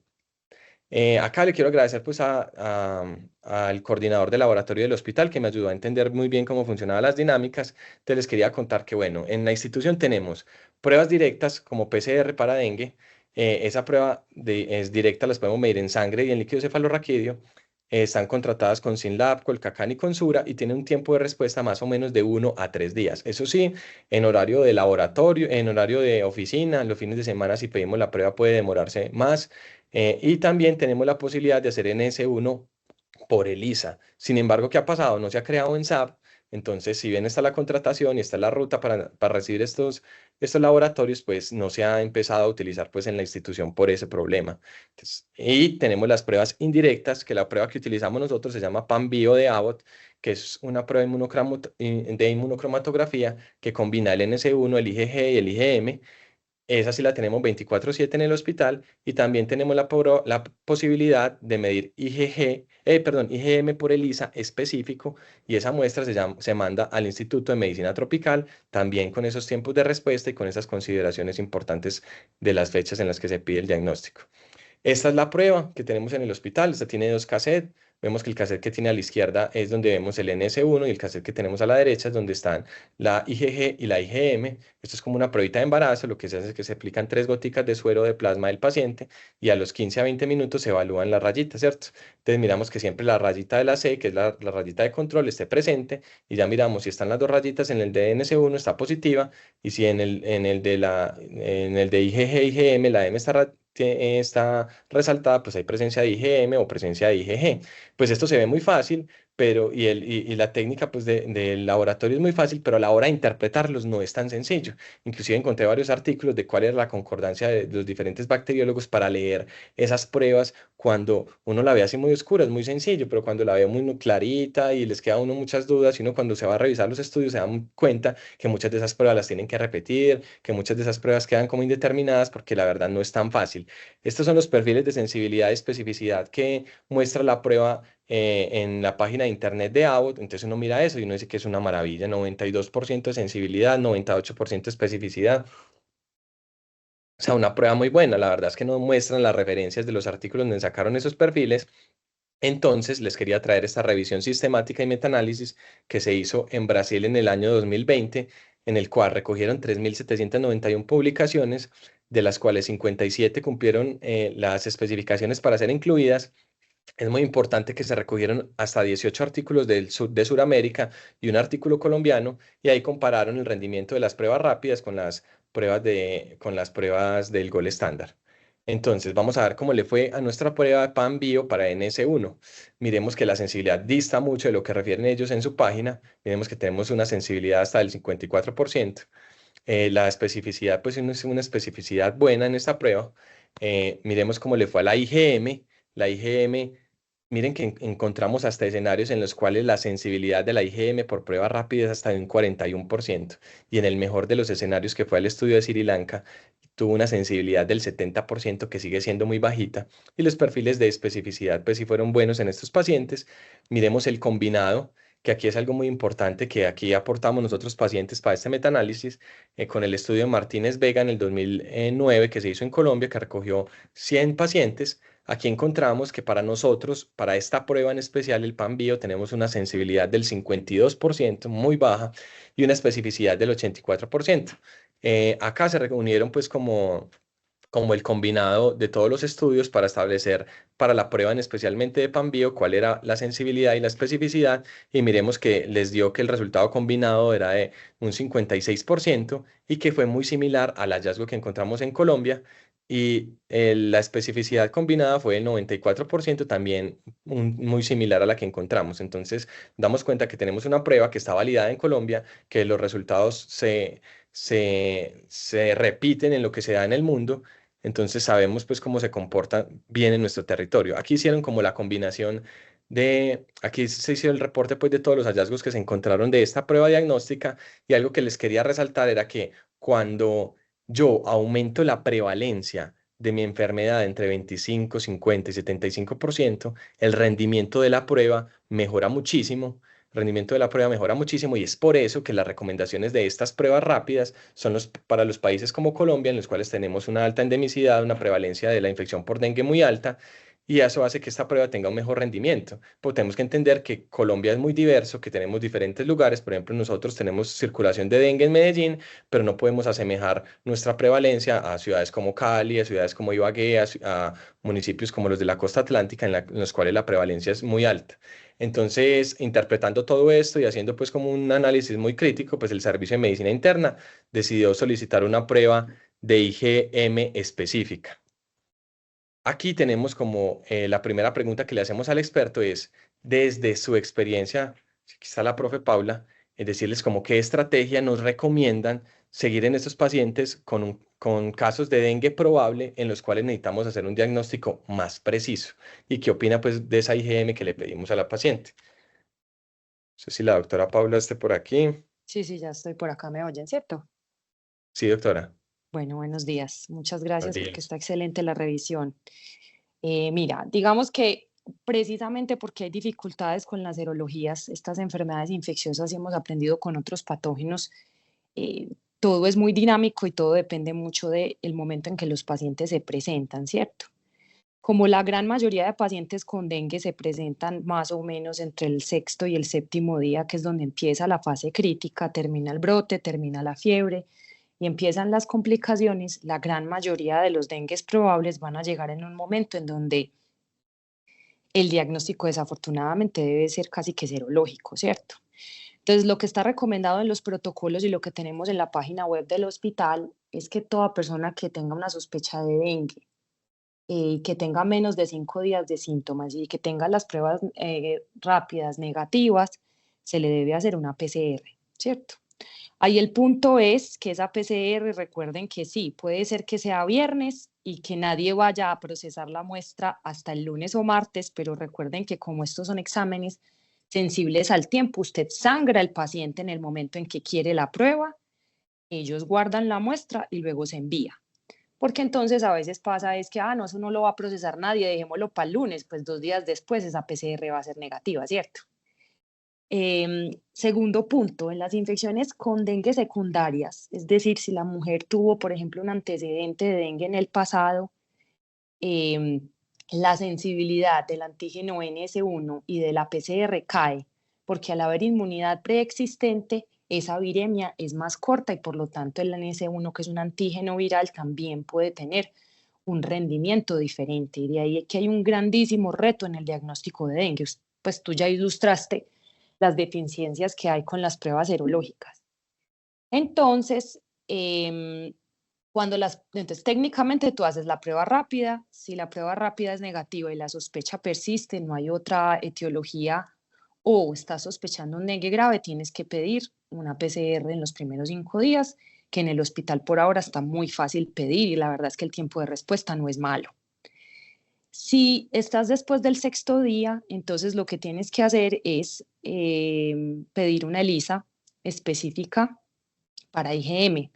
Acá le quiero agradecer pues al coordinador del laboratorio del hospital que me ayudó a entender muy bien cómo funcionaban las dinámicas. Entonces les quería contar que bueno, en la institución tenemos pruebas directas como PCR para dengue. Esa prueba es directa, las podemos medir en sangre y en líquido cefalorraquídeo. Están contratadas con SYNLAB, Colcacan y Consura y tienen un tiempo de respuesta más o menos de 1 a 3 días. Eso sí, en horario de laboratorio, en horario de oficina, en los fines de semana si pedimos la prueba puede demorarse más. Y también tenemos la posibilidad de hacer NS1 por ELISA. Sin embargo, ¿qué ha pasado? No se ha creado en SAP. Entonces, si bien está la contratación y está la ruta para recibir estos laboratorios, pues no se ha empezado a utilizar pues, en la institución por ese problema. Y tenemos las pruebas indirectas, que la prueba que utilizamos nosotros se llama PanBio de Abbott, que es una prueba de inmunocromatografía que combina el NS1, el IgG y el IgM. Esa sí la tenemos 24/7 en el hospital y también tenemos la posibilidad de medir IgM por ELISA específico y esa muestra se manda al Instituto de Medicina Tropical, también con esos tiempos de respuesta y con esas consideraciones importantes de las fechas en las que se pide el diagnóstico. Esta es la prueba que tenemos en el hospital. Esta tiene dos cassettes. Vemos que el cassette que tiene a la izquierda es donde vemos el NS1 y el cassette que tenemos a la derecha es donde están la IgG y la IgM. Esto es como una pruebita de embarazo. Lo que se hace es que se aplican 3 goticas de suero de plasma del paciente y a los 15 a 20 minutos se evalúan las rayitas, ¿cierto? Entonces miramos que siempre la rayita de la C, que es la rayita de control, esté presente y ya miramos si están las dos rayitas en el de NS1 está positiva y si en el de IgG, IgM, la M está resaltada, pues hay presencia de IgM o presencia de IgG. Pues esto se ve muy fácil, pero y la técnica pues del laboratorio es muy fácil, pero a la hora de interpretarlos no es tan sencillo. Inclusive encontré varios artículos de cuál era la concordancia de los diferentes bacteriólogos para leer esas pruebas cuando uno la ve así muy oscura, es muy sencillo, pero cuando la ve muy clarita y les queda a uno muchas dudas, y uno cuando se va a revisar los estudios se dan cuenta que muchas de esas pruebas las tienen que repetir, que muchas de esas pruebas quedan como indeterminadas porque la verdad no es tan fácil. Estos son los perfiles de sensibilidad y especificidad que muestra la prueba en la página de internet de Abbott. Entonces uno mira eso y uno dice que es una maravilla, 92% de sensibilidad, 98% de especificidad. O sea, una prueba muy buena. La verdad es que no muestran las referencias de los artículos donde sacaron esos perfiles. Entonces, les quería traer esta revisión sistemática y metaanálisis que se hizo en Brasil en el año 2020, en el cual recogieron 3.791 publicaciones, de las cuales 57 cumplieron las especificaciones para ser incluidas. Es muy importante que se recogieron hasta 18 artículos de Sudamérica y un artículo colombiano, y ahí compararon el rendimiento de las pruebas rápidas con las pruebas del gol estándar. Entonces, vamos a ver cómo le fue a nuestra prueba de PAN-Bio para NS1. Miremos que la sensibilidad dista mucho de lo que refieren ellos en su página. Miremos que tenemos una sensibilidad hasta del 54%. La especificidad, pues es una especificidad buena en esta prueba. Miremos cómo le fue a la IgM. La IgM, miren que encontramos hasta escenarios en los cuales la sensibilidad de la IgM por prueba rápida es hasta de un 41%. Y en el mejor de los escenarios, que fue el estudio de Sri Lanka, tuvo una sensibilidad del 70%, que sigue siendo muy bajita. Y los perfiles de especificidad, pues sí fueron buenos en estos pacientes. Miremos el combinado, que aquí es algo muy importante, que aquí aportamos nosotros pacientes para este metaanálisis, con el estudio de Martínez Vega en el 2009 que se hizo en Colombia, que recogió 100 pacientes. Aquí encontramos que para nosotros, para esta prueba en especial, el PAN-Bio, tenemos una sensibilidad del 52%, muy baja, y una especificidad del 84%. Acá se reunieron pues como el combinado de todos los estudios para establecer para la prueba en especialmente de PAN-Bio cuál era la sensibilidad y la especificidad, y miremos que les dio que el resultado combinado era de un 56% y que fue muy similar al hallazgo que encontramos en Colombia, y la especificidad combinada fue del 94%, también muy similar a la que encontramos. Entonces damos cuenta que tenemos una prueba que está validada en Colombia, que los resultados se repiten en lo que se da en el mundo. Entonces sabemos pues cómo se comporta bien en nuestro territorio. Aquí hicieron como la combinación aquí se hizo el reporte pues de todos los hallazgos que se encontraron de esta prueba diagnóstica, y algo que les quería resaltar era que cuando yo aumento la prevalencia de mi enfermedad entre 25, 50 y 75%, el rendimiento de la prueba mejora muchísimo. El rendimiento de la prueba mejora muchísimo, y es por eso que las recomendaciones de estas pruebas rápidas son para los países como Colombia, en los cuales tenemos una alta endemicidad, una prevalencia de la infección por dengue muy alta, y eso hace que esta prueba tenga un mejor rendimiento. Pues tenemos que entender que Colombia es muy diverso, que tenemos diferentes lugares. Por ejemplo, nosotros tenemos circulación de dengue en Medellín, pero no podemos asemejar nuestra prevalencia a ciudades como Cali, a ciudades como Ibagué, a municipios como los de la costa atlántica, en los cuales la prevalencia es muy alta. Entonces, interpretando todo esto y haciendo pues como un análisis muy crítico, pues el Servicio de Medicina Interna decidió solicitar una prueba de IgM específica. Aquí tenemos como la primera pregunta que le hacemos al experto es, desde su experiencia, aquí está la profe Paula, es decirles como qué estrategia nos recomiendan seguir en estos pacientes con casos de dengue probable, en los cuales necesitamos hacer un diagnóstico más preciso. ¿Y qué opina pues de esa IgM que le pedimos a la paciente? No sé si la doctora Paula esté por aquí.
Sí, sí, ya estoy por acá, me oyen, ¿cierto?
Sí, doctora.
Bueno, buenos días. Muchas
Buenos
gracias porque
días.
está excelente la revisión. Mira, digamos que precisamente porque hay dificultades con las serologías, estas enfermedades infecciosas y hemos aprendido con otros patógenos, eh, todo es muy dinámico y todo depende mucho del momento en que los pacientes se presentan, ¿cierto? Como la gran mayoría de pacientes con dengue se presentan más o menos entre el sexto y el séptimo día, que es donde empieza la fase crítica, termina el brote, termina la fiebre y empiezan las complicaciones, la gran mayoría de los dengues probables van a llegar en un momento en donde el diagnóstico desafortunadamente debe ser casi que serológico, ¿cierto? Entonces, lo que está recomendado en los protocolos y lo que tenemos en la página web del hospital es que toda persona que tenga una sospecha de dengue, que tenga menos de 5 días de síntomas y que tenga las pruebas rápidas negativas, se le debe hacer una PCR, ¿cierto? Ahí el punto es que esa PCR, recuerden que sí, puede ser que sea viernes y que nadie vaya a procesar la muestra hasta el lunes o martes, pero recuerden que como estos son exámenes sensibles al tiempo, usted sangra al paciente en el momento en que quiere la prueba, ellos guardan la muestra y luego se envía. Porque entonces a veces pasa es que, no, eso no lo va a procesar nadie, dejémoslo para el lunes, pues 2 días después esa PCR va a ser negativa, ¿cierto? Segundo punto, en las infecciones con dengue secundarias, es decir, si la mujer tuvo, por ejemplo, un antecedente de dengue en el pasado, eh, la sensibilidad del antígeno NS1 y de la PCR cae, porque al haber inmunidad preexistente, esa viremia es más corta y por lo tanto el NS1, que es un antígeno viral, también puede tener un rendimiento diferente. Y de ahí que hay un grandísimo reto en el diagnóstico de dengue. Pues tú ya ilustraste las deficiencias que hay con las pruebas serológicas. Entonces, Entonces, técnicamente tú haces la prueba rápida. Si la prueba rápida es negativa y la sospecha persiste, no hay otra etiología o estás sospechando un dengue grave, tienes que pedir una PCR en los primeros 5 días, que en el hospital por ahora está muy fácil pedir y la verdad es que el tiempo de respuesta no es malo. Si estás después del 6.º día, entonces lo que tienes que hacer es pedir una ELISA específica para IgM,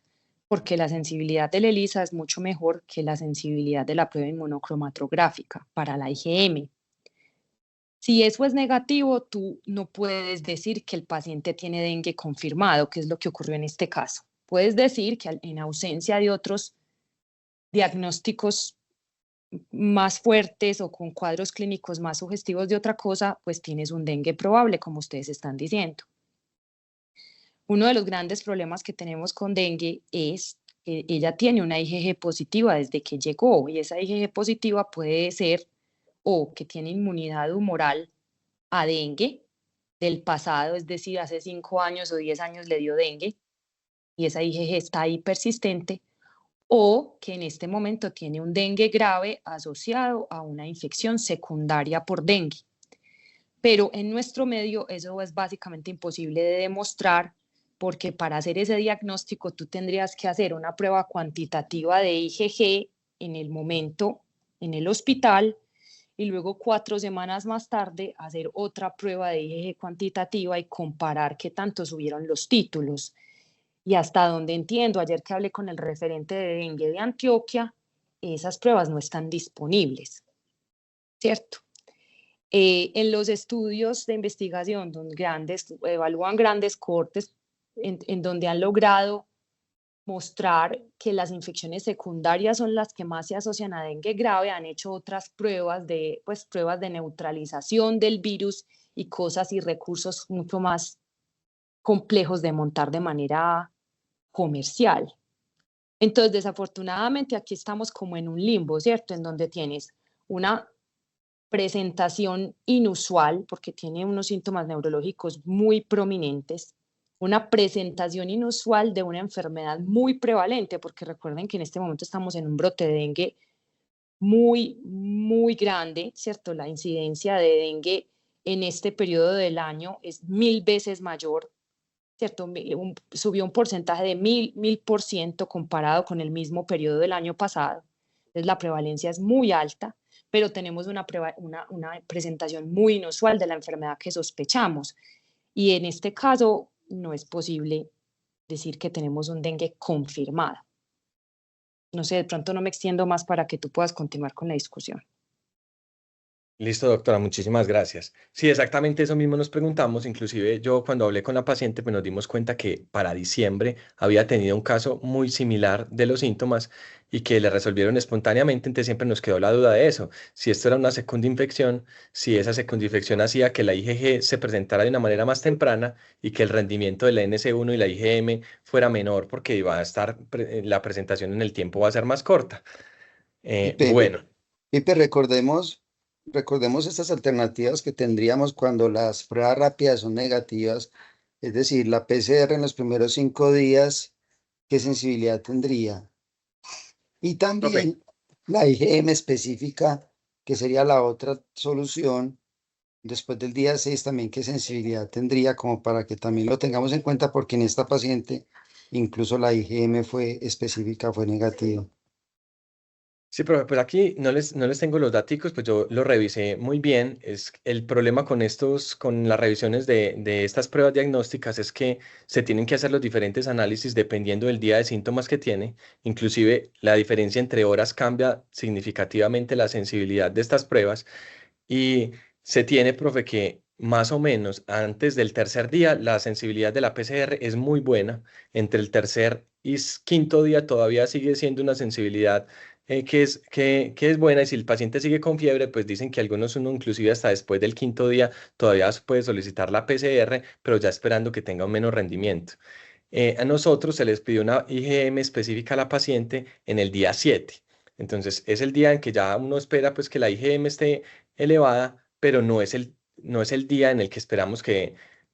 porque la sensibilidad de la ELISA es mucho mejor que la sensibilidad de la prueba inmunocromatográfica para la IgM. Si eso es negativo, tú no puedes decir que el paciente tiene dengue confirmado, que es lo que ocurrió en este caso. Puedes decir que en ausencia de otros diagnósticos más fuertes o con cuadros clínicos más sugestivos de otra cosa, pues tienes un dengue probable, como ustedes están diciendo. Uno de los grandes problemas que tenemos con dengue es que ella tiene una IgG positiva desde que llegó y esa IgG positiva puede ser o que tiene inmunidad humoral a dengue del pasado, es decir, hace 5 años o 10 años le dio dengue y esa IgG está ahí persistente, o que en este momento tiene un dengue grave asociado a una infección secundaria por dengue. Pero en nuestro medio eso es básicamente imposible de demostrar porque para hacer ese diagnóstico tú tendrías que hacer una prueba cuantitativa de IgG en el momento en el hospital y luego 4 semanas más tarde hacer otra prueba de IgG cuantitativa y comparar qué tanto subieron los títulos. Y hasta donde entiendo, ayer que hablé con el referente de dengue de Antioquia, esas pruebas no están disponibles, ¿cierto? En los estudios de investigación donde evalúan grandes cohortes en donde han logrado mostrar que las infecciones secundarias son las que más se asocian a dengue grave, han hecho otras pruebas pruebas de neutralización del virus y cosas y recursos mucho más complejos de montar de manera comercial. Entonces, desafortunadamente, aquí estamos como en un limbo, ¿cierto? En donde tienes una presentación inusual, porque tiene unos síntomas neurológicos muy prominentes, una presentación inusual de una enfermedad muy prevalente, porque recuerden que en este momento estamos en un brote de dengue muy, muy grande, ¿cierto? La incidencia de dengue en este periodo del año es 1000 veces mayor, ¿cierto? Subió un porcentaje de 1000% comparado con el mismo periodo del año pasado. Entonces la prevalencia es muy alta, pero tenemos una presentación muy inusual de la enfermedad que sospechamos. Y en este caso no es posible decir que tenemos un dengue confirmado. No sé, de pronto no me extiendo más para que tú puedas continuar con la discusión.
Listo, doctora, muchísimas gracias. Sí, exactamente eso mismo nos preguntamos. Inclusive yo cuando hablé con la paciente, pues nos dimos cuenta que para diciembre había tenido un caso muy similar de los síntomas y que le resolvieron espontáneamente. Entonces siempre nos quedó la duda de eso. Si esto era una segunda infección, si esa segunda infección hacía que la IgG se presentara de una manera más temprana y que el rendimiento de la NC1 y la IgM fuera menor porque iba a estar, la presentación en el tiempo va a ser más corta.
Pipe,
Bueno.
Pipe, recordemos estas alternativas que tendríamos cuando las pruebas rápidas son negativas, es decir, la PCR en los primeros 5 días, ¿qué sensibilidad tendría? Y
Profe.
también la IgM específica, que sería la otra solución, después del día 6 también, ¿qué sensibilidad tendría? Como para que también lo tengamos en cuenta, porque en esta paciente incluso la IgM fue específica, fue negativa.
Sí, profe, pues aquí no les tengo los daticos, pues yo lo revisé muy bien. Es el problema con las revisiones de estas pruebas diagnósticas es que se tienen que hacer los diferentes análisis dependiendo del día de síntomas que tiene. Inclusive la diferencia entre horas cambia significativamente la sensibilidad de estas pruebas y se tiene, profe, que más o menos antes del tercer día la sensibilidad de la PCR es muy buena. Entre el tercer y quinto día todavía sigue siendo una sensibilidad que es buena, y si el paciente sigue con fiebre, pues dicen que algunos uno inclusive hasta después del quinto día todavía puede solicitar la PCR, pero ya esperando que tenga un menos rendimiento. A nosotros se les pidió una IgM específica a la paciente en el día 7. Entonces es el día en que ya uno espera pues que la IgM esté elevada, pero no es el día en el que esperamos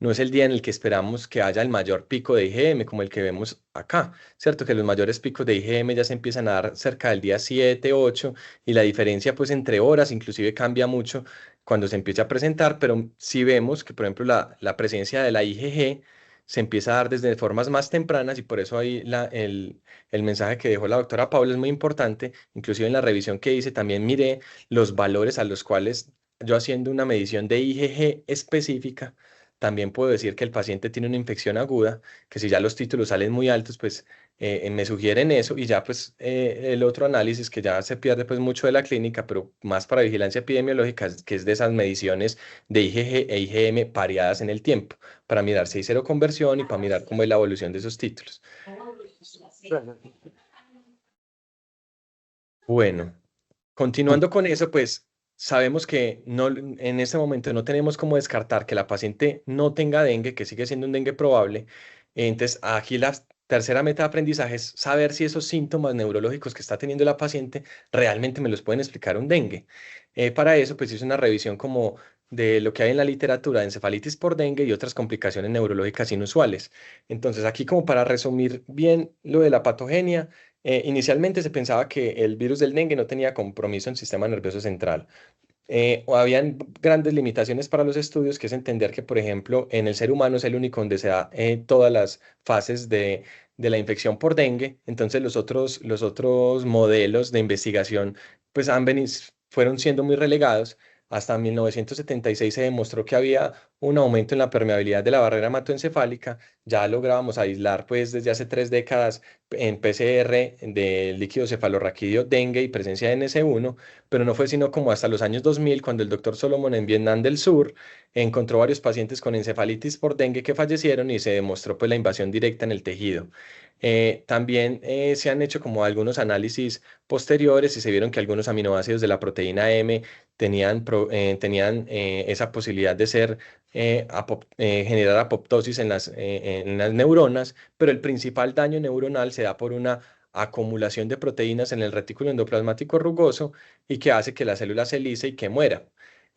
no es el día en el que esperamos que haya el mayor pico de IgM, como el que vemos acá, ¿cierto? Que los mayores picos de IgM ya se empiezan a dar cerca del día 7, 8, y la diferencia pues entre horas inclusive cambia mucho cuando se empieza a presentar, pero sí vemos que, por ejemplo, la presencia de la IgG se empieza a dar desde formas más tempranas, y por eso ahí el mensaje que dejó la doctora Paula es muy importante. Inclusive en la revisión que hice también miré los valores a los cuales yo, haciendo una medición de IgG específica, también puedo decir que el paciente tiene una infección aguda, que si ya los títulos salen muy altos, pues me sugieren eso, y ya pues el otro análisis que ya se pierde pues mucho de la clínica, pero más para vigilancia epidemiológica, que es de esas mediciones de IgG e IgM pareadas en el tiempo, para mirar si hay seroconversión y para mirar cómo es la evolución de esos títulos. Bueno, continuando con eso, pues sabemos que no, en este momento no tenemos cómo descartar que la paciente no tenga dengue, que sigue siendo un dengue probable. Entonces, aquí la tercera meta de aprendizaje es saber si esos síntomas neurológicos que está teniendo la paciente realmente me los pueden explicar un dengue. Para eso, pues hice una revisión como de lo que hay en la literatura de encefalitis por dengue y otras complicaciones neurológicas inusuales. Entonces, aquí como para resumir bien lo de la patogenia. Inicialmente se pensaba que el virus del dengue no tenía compromiso en el sistema nervioso central. O habían grandes limitaciones para los estudios, que es entender que, por ejemplo, en el ser humano es el único donde se da todas las fases de la infección por dengue. Entonces los otros modelos de investigación pues fueron siendo muy relegados. Hasta 1976 se demostró que había un aumento en la permeabilidad de la barrera hematoencefálica. Ya lográbamos aislar pues desde hace 3 décadas en PCR de líquido cefalorraquídeo dengue y presencia de NS1, pero no fue sino como hasta los años 2000 cuando el doctor Solomon en Vietnam del Sur encontró varios pacientes con encefalitis por dengue que fallecieron, y se demostró pues la invasión directa en el tejido. También se han hecho como algunos análisis posteriores, y se vieron que algunos aminoácidos de la proteína M tenían esa posibilidad de generar apoptosis en las neuronas, pero el principal daño neuronal se da por una acumulación de proteínas en el retículo endoplasmático rugoso, y que hace que la célula se lise y que muera.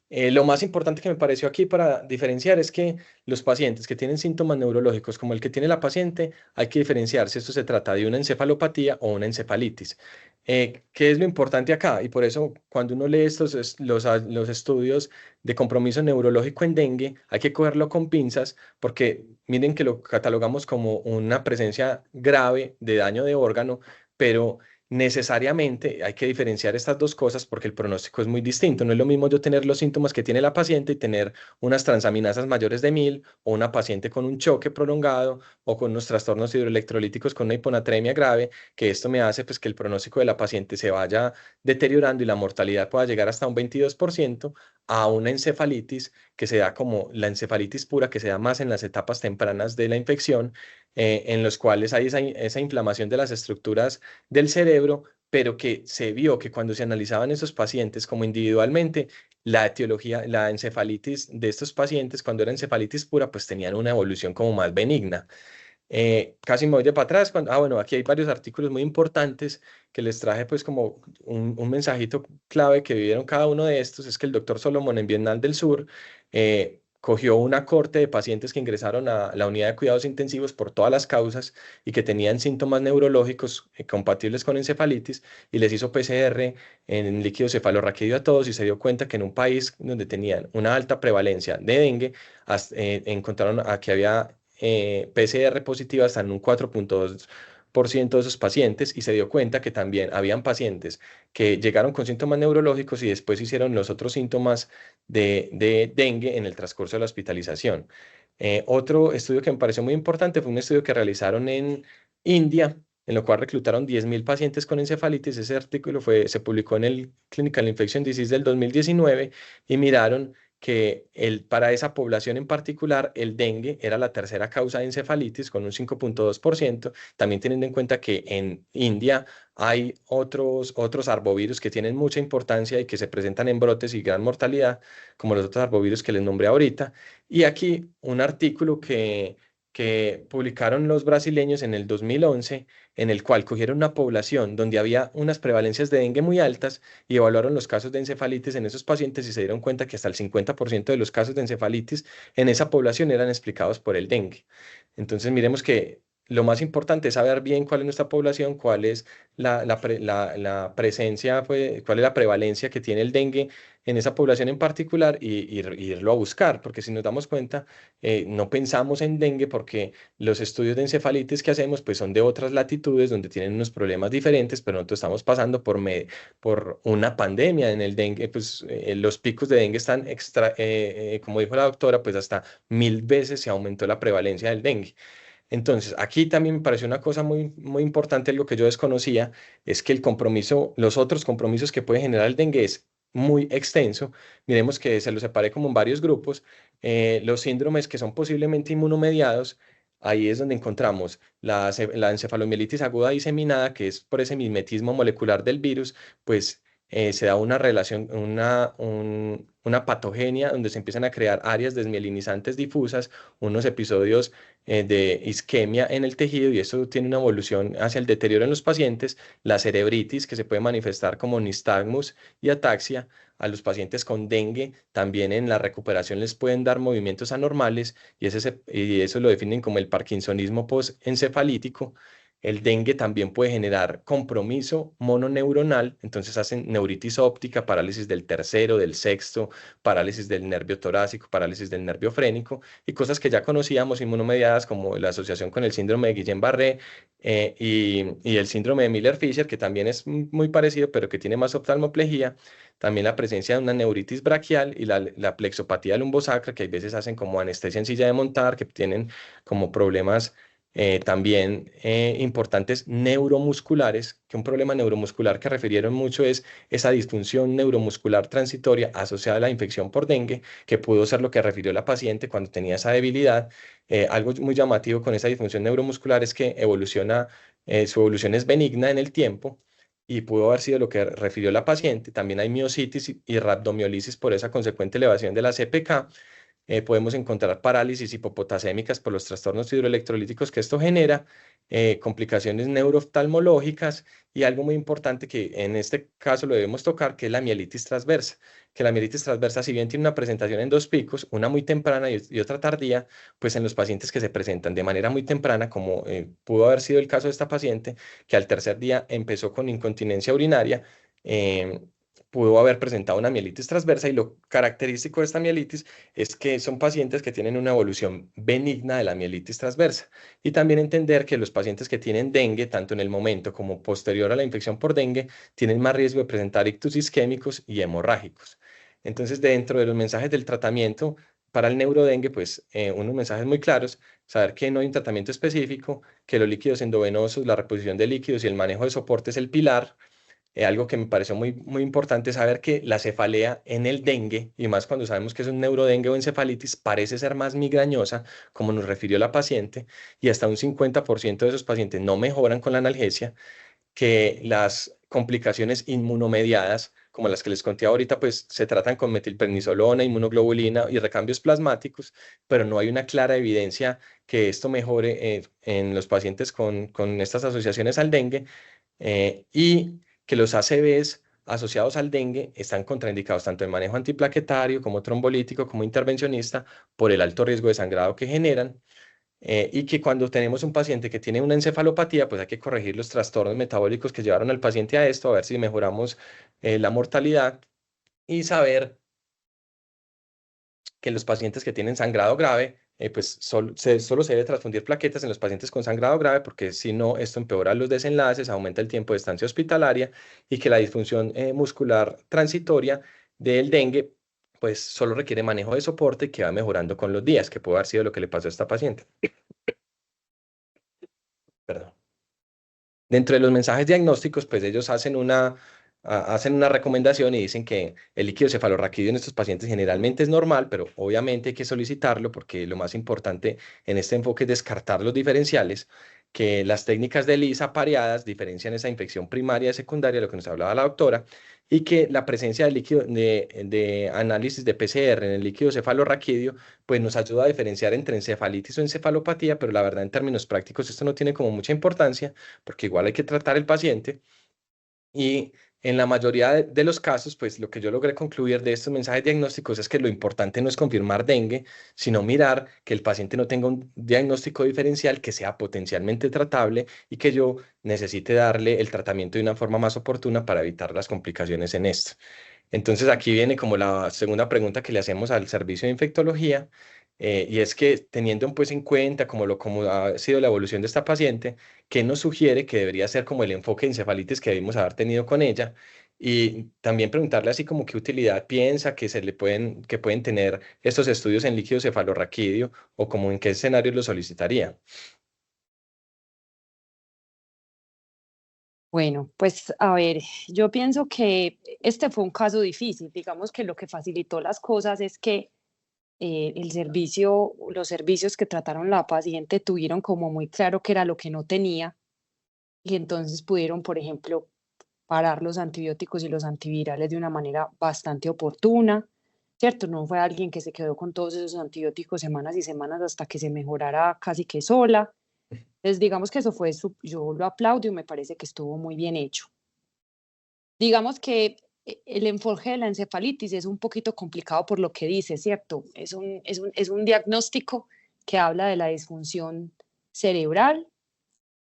Lo más importante que me pareció aquí para diferenciar es que los pacientes que tienen síntomas neurológicos como el que tiene la paciente, hay que diferenciar si esto se trata de una encefalopatía o una encefalitis. ¿Qué es lo importante acá? Y por eso cuando uno lee los estudios de compromiso neurológico en dengue, hay que cogerlo con pinzas, porque miren que lo catalogamos como una presencia grave de daño de órgano, pero necesariamente hay que diferenciar estas dos cosas porque el pronóstico es muy distinto. No es lo mismo yo tener los síntomas que tiene la paciente y tener unas transaminasas mayores de 1000, o una paciente con un choque prolongado o con unos trastornos hidroelectrolíticos con una hiponatremia grave, que esto me hace pues que el pronóstico de la paciente se vaya deteriorando y la mortalidad pueda llegar hasta un 22%, a una encefalitis que se da como la encefalitis pura, que se da más en las etapas tempranas de la infección, en los cuales hay esa inflamación de las estructuras del cerebro, pero que se vio que cuando se analizaban esos pacientes como individualmente, la etiología, la encefalitis de estos pacientes, cuando era encefalitis pura, pues tenían una evolución como más benigna. Casi me voy de para atrás. Bueno, aquí hay varios artículos muy importantes que les traje pues como un mensajito clave que vivieron cada uno de estos. Es que el doctor Solomon en Vietnam del Sur cogió una corte de pacientes que ingresaron a la unidad de cuidados intensivos por todas las causas y que tenían síntomas neurológicos compatibles con encefalitis, y les hizo PCR en líquido cefalorraquídeo a todos, y se dio cuenta que en un país donde tenían una alta prevalencia de dengue, encontraron a que había PCR positiva hasta en un 4,2% de esos pacientes, y se dio cuenta que también habían pacientes que llegaron con síntomas neurológicos y después hicieron los otros síntomas de dengue en el transcurso de la hospitalización. Otro estudio que me pareció muy importante fue un estudio que realizaron en India, en lo cual reclutaron 10.000 pacientes con encefalitis. Ese artículo se publicó en el Clinical Infection Disease del 2019, y miraron que para esa población en particular el dengue era la tercera causa de encefalitis con un 5,2%, también teniendo en cuenta que en India hay otros arbovirus que tienen mucha importancia y que se presentan en brotes y gran mortalidad, como los otros arbovirus que les nombré ahorita. Y aquí un artículo que publicaron los brasileños en el 2011, en el cual cogieron una población donde había unas prevalencias de dengue muy altas y evaluaron los casos de encefalitis en esos pacientes y se dieron cuenta que hasta el 50% de los casos de encefalitis en esa población eran explicados por el dengue. Entonces, miremos que lo más importante es saber bien cuál es nuestra población, cuál es la presencia, pues, cuál es la prevalencia que tiene el dengue en esa población en particular y irlo a buscar, porque si nos damos cuenta, no pensamos en dengue porque los estudios de encefalitis que hacemos pues son de otras latitudes donde tienen unos problemas diferentes, pero nosotros estamos pasando por una pandemia en el dengue, pues los picos de dengue están como dijo la doctora, pues hasta 1000 veces se aumentó la prevalencia del dengue. Entonces, aquí también me pareció una cosa muy importante, algo que yo desconocía, es que el compromiso, los otros compromisos que puede generar el dengue es muy extenso. Miremos que se lo separé como en varios grupos. Los síndromes que son posiblemente inmunomediados, ahí es donde encontramos la encefalomielitis aguda diseminada, que es por ese mimetismo molecular del virus, pues se da una relación, una patogenia donde se empiezan a crear áreas desmielinizantes difusas, unos episodios de isquemia en el tejido y eso tiene una evolución hacia el deterioro en los pacientes, la cerebritis que se puede manifestar como nistagmus y ataxia. A los pacientes con dengue también en la recuperación les pueden dar movimientos anormales y eso lo definen como el parkinsonismo postencefalítico. El dengue también puede generar compromiso mononeuronal, entonces hacen neuritis óptica, parálisis del tercero, del sexto, parálisis del nervio torácico, parálisis del nervio frénico y cosas que ya conocíamos inmunomediadas como la asociación con el síndrome de Guillain-Barré y el síndrome de Miller-Fisher, que también es muy parecido, pero que tiene más oftalmoplejía. También la presencia de una neuritis braquial y la plexopatía lumbosacra, que a veces hacen como anestesia en silla de montar, que tienen como problemas también importantes neuromusculares, que un problema neuromuscular que refirieron mucho es esa disfunción neuromuscular transitoria asociada a la infección por dengue, que pudo ser lo que refirió la paciente cuando tenía esa debilidad. Algo muy llamativo con esa disfunción neuromuscular es que su evolución es benigna en el tiempo. Y pudo haber sido lo que refirió la paciente. También hay miositis y rhabdomiolisis por esa consecuente elevación de la CPK. Podemos encontrar parálisis hipopotasémicas por los trastornos hidroelectrolíticos que esto genera, complicaciones neurooftalmológicas y algo muy importante que en este caso lo debemos tocar, que es la mielitis transversa. Que la mielitis transversa, si bien tiene una presentación en dos picos, una muy temprana y otra tardía, pues en los pacientes que se presentan de manera muy temprana, como pudo haber sido el caso de esta paciente, que al tercer día empezó con incontinencia urinaria, pudo haber presentado una mielitis transversa y lo característico de esta mielitis es que son pacientes que tienen una evolución benigna de la mielitis transversa. Y también entender que los pacientes que tienen dengue, tanto en el momento como posterior a la infección por dengue, tienen más riesgo de presentar ictus isquémicos y hemorrágicos. Entonces, dentro de los mensajes del tratamiento para el neurodengue, pues unos mensajes muy claros, saber que no hay un tratamiento específico, que los líquidos endovenosos, la reposición de líquidos y el manejo de soporte es el pilar. Algo que me pareció muy importante es saber que la cefalea en el dengue, y más cuando sabemos que es un neurodengue o encefalitis, parece ser más migrañosa, como nos refirió la paciente, y hasta un 50% de esos pacientes no mejoran con la analgesia, que las complicaciones inmunomediadas, como las que les conté ahorita, pues se tratan con metilprednisolona, inmunoglobulina y recambios plasmáticos, pero no hay una clara evidencia que esto mejore en los pacientes con estas asociaciones al dengue. Y que los ACVs asociados al dengue están contraindicados tanto en manejo antiplaquetario como trombolítico como intervencionista por el alto riesgo de sangrado que generan. Y que cuando tenemos un paciente que tiene una encefalopatía, pues hay que corregir los trastornos metabólicos que llevaron al paciente a esto, a ver si mejoramos la mortalidad y saber que los pacientes que tienen sangrado grave, pues solo se debe transfundir plaquetas en los pacientes con sangrado grave, porque si no, esto empeora los desenlaces, aumenta el tiempo de estancia hospitalaria y que la disfunción muscular transitoria del dengue, pues solo requiere manejo de soporte que va mejorando con los días, que puede haber sido lo que le pasó a esta paciente. Perdón. Dentro de los mensajes diagnósticos, pues ellos hacen una recomendación y dicen que el líquido cefalorraquídeo en estos pacientes generalmente es normal, pero obviamente hay que solicitarlo porque lo más importante en este enfoque es descartar los diferenciales, que las técnicas de ELISA pareadas diferencian esa infección primaria de secundaria, lo que nos hablaba la doctora, y que la presencia de líquido de análisis de PCR en el líquido cefalorraquídeo pues nos ayuda a diferenciar entre encefalitis o encefalopatía, pero la verdad en términos prácticos esto no tiene como mucha importancia porque igual hay que tratar el paciente. Y en la mayoría de los casos, pues lo que yo logré concluir de estos mensajes diagnósticos es que lo importante no es confirmar dengue, sino mirar que el paciente no tenga un diagnóstico diferencial que sea potencialmente tratable y que yo necesite darle el tratamiento de una forma más oportuna para evitar las complicaciones en esto. Entonces aquí viene como la segunda pregunta que le hacemos al servicio de infectología, y es que teniendo pues en cuenta como ha sido la evolución de esta paciente, ¿qué nos sugiere que debería ser como el enfoque de encefalitis que debimos haber tenido con ella? Y también preguntarle así como qué utilidad piensa que pueden tener estos estudios en líquido cefalorraquídeo o como en qué escenarios lo solicitaría.
Bueno, pues a ver, yo pienso que este fue un caso difícil. Digamos que lo que facilitó las cosas es que los servicios que trataron la paciente tuvieron como muy claro qué era lo que no tenía y entonces pudieron, por ejemplo, parar los antibióticos y los antivirales de una manera bastante oportuna, ¿cierto? No fue alguien que se quedó con todos esos antibióticos semanas y semanas hasta que se mejorara casi que sola. Entonces, digamos que eso fue, yo lo aplaudo y me parece que estuvo muy bien hecho. Digamos que el enfoque de la encefalitis es un poquito complicado por lo que dice, ¿cierto? Es un diagnóstico que habla de la disfunción cerebral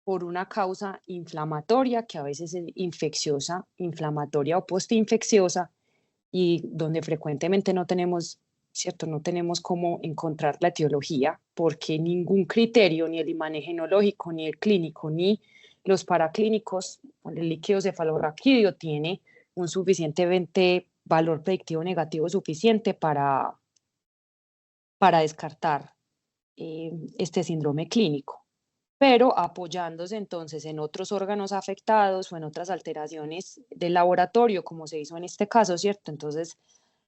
por una causa inflamatoria, que a veces es infecciosa, inflamatoria o postinfecciosa, y donde frecuentemente no tenemos, ¿cierto? No tenemos cómo encontrar la etiología, porque ningún criterio, ni el imagenológico, ni el clínico, ni los paraclínicos, el líquido cefalorraquídeo tiene un suficientemente valor predictivo negativo suficiente para descartar este síndrome clínico, pero apoyándose entonces en otros órganos afectados o en otras alteraciones del laboratorio, como se hizo en este caso, ¿cierto? Entonces,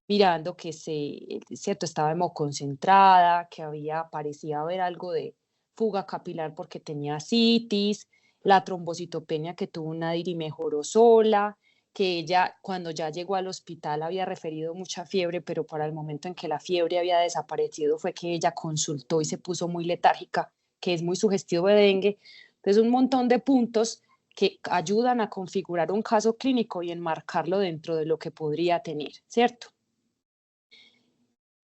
mirando que ¿cierto? Estaba hemoconcentrada, que parecía haber algo de fuga capilar porque tenía citis, la trombocitopenia que tuvo Nadir y mejoró sola, que ella cuando ya llegó al hospital había referido mucha fiebre, pero para el momento en que la fiebre había desaparecido fue que ella consultó y se puso muy letárgica, que es muy sugestivo de dengue. Entonces, un montón de puntos que ayudan a configurar un caso clínico y enmarcarlo dentro de lo que podría tener, ¿cierto?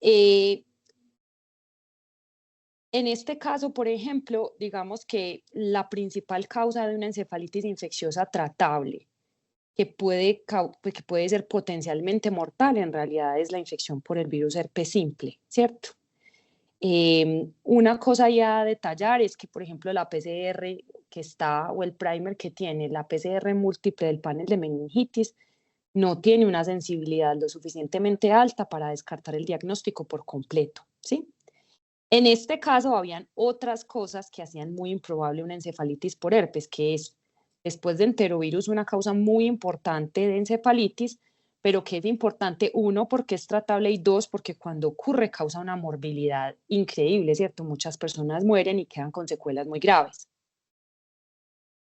En este caso, por ejemplo, digamos que la principal causa de una encefalitis infecciosa tratable, que puede ser potencialmente mortal, en realidad es la infección por el virus herpes simple, ¿cierto? Una cosa ya a detallar es que, por ejemplo, la PCR que está, o el primer que tiene la PCR múltiple del panel de meningitis, no tiene una sensibilidad lo suficientemente alta para descartar el diagnóstico por completo, ¿sí? En este caso, habían otras cosas que hacían muy improbable una encefalitis por herpes, que es, después de enterovirus, una causa muy importante de encefalitis, pero que es importante, uno, porque es tratable y dos, porque cuando ocurre causa una morbilidad increíble, ¿cierto? Muchas personas mueren y quedan con secuelas muy graves.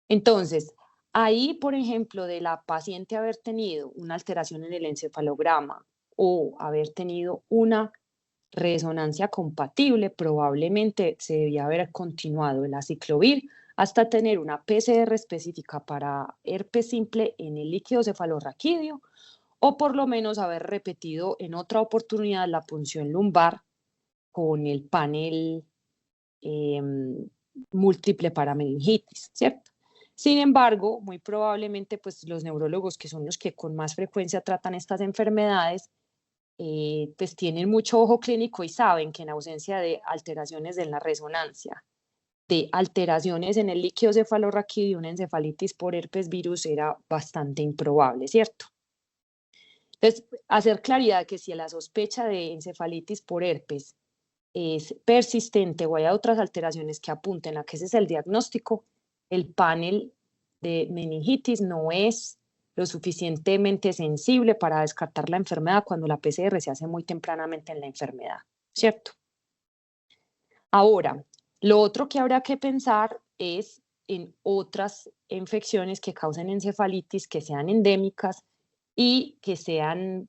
Entonces, ahí, por ejemplo, de la paciente haber tenido una alteración en el encefalograma o haber tenido una resonancia compatible, probablemente se debía haber continuado el aciclovir hasta tener una PCR específica para herpes simple en el líquido cefalorraquídeo, o por lo menos haber repetido en otra oportunidad la punción lumbar con el panel eh, múltiple para meningitis, ¿cierto? Sin embargo, muy probablemente pues, los neurólogos, que son los que con más frecuencia tratan estas enfermedades, pues tienen mucho ojo clínico y saben que en ausencia de alteraciones en la resonancia, de alteraciones en el líquido cefalorraquídeo, una encefalitis por herpes virus era bastante improbable, ¿cierto? Entonces, hacer claridad que si la sospecha de encefalitis por herpes es persistente o hay otras alteraciones que apunten a que ese es el diagnóstico, el panel de meningitis no es lo suficientemente sensible para descartar la enfermedad cuando la PCR se hace muy tempranamente en la enfermedad, ¿cierto? Ahora, lo otro que habrá que pensar es en otras infecciones que causen encefalitis, que sean endémicas y que sean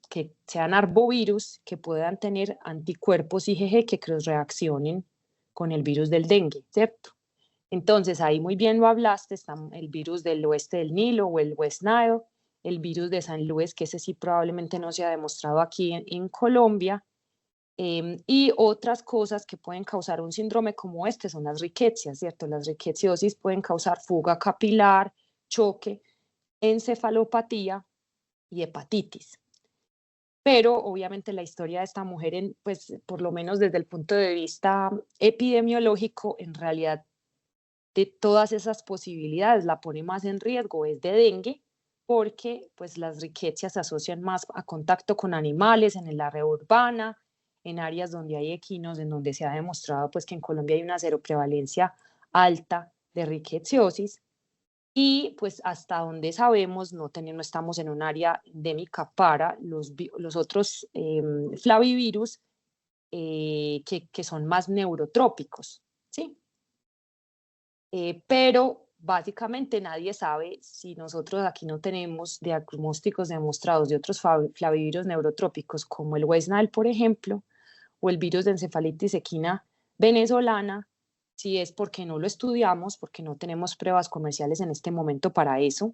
arbovirus que puedan tener anticuerpos IgG que reaccionen con el virus del dengue, ¿cierto? Entonces, ahí muy bien lo hablaste, está el virus del oeste del Nilo o el West Nile, el virus de San Luis, que ese sí probablemente no se ha demostrado aquí en Colombia, y otras cosas que pueden causar un síndrome como este son las riquecias, ¿cierto? Las riqueciosis pueden causar fuga capilar, choque, encefalopatía y hepatitis. Pero obviamente la historia de esta mujer, pues por lo menos desde el punto de vista epidemiológico, en realidad de todas esas posibilidades la pone más en riesgo es de dengue, porque pues las riquecias se asocian más a contacto con animales en el área urbana, en áreas donde hay equinos, en donde se ha demostrado pues que en Colombia hay una seroprevalencia alta de rickettsiosis. Y pues hasta donde sabemos no estamos en un área endémica para los otros flavivirus que son más neurotrópicos, ¿sí? Pero básicamente nadie sabe si nosotros aquí no tenemos diagnósticos demostrados de otros flavivirus neurotrópicos como el West Nile, por ejemplo, o el virus de encefalitis equina venezolana, si es porque no lo estudiamos, porque no tenemos pruebas comerciales en este momento para eso,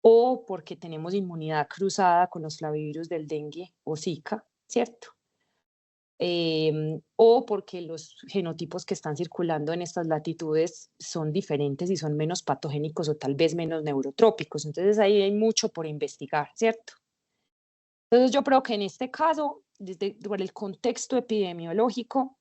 o porque tenemos inmunidad cruzada con los flavivirus del dengue o Zika, ¿cierto? O porque los genotipos que están circulando en estas latitudes son diferentes y son menos patogénicos o tal vez menos neurotrópicos. Entonces ahí hay mucho por investigar, ¿cierto? Entonces yo creo que en este caso, por el contexto epidemiológico,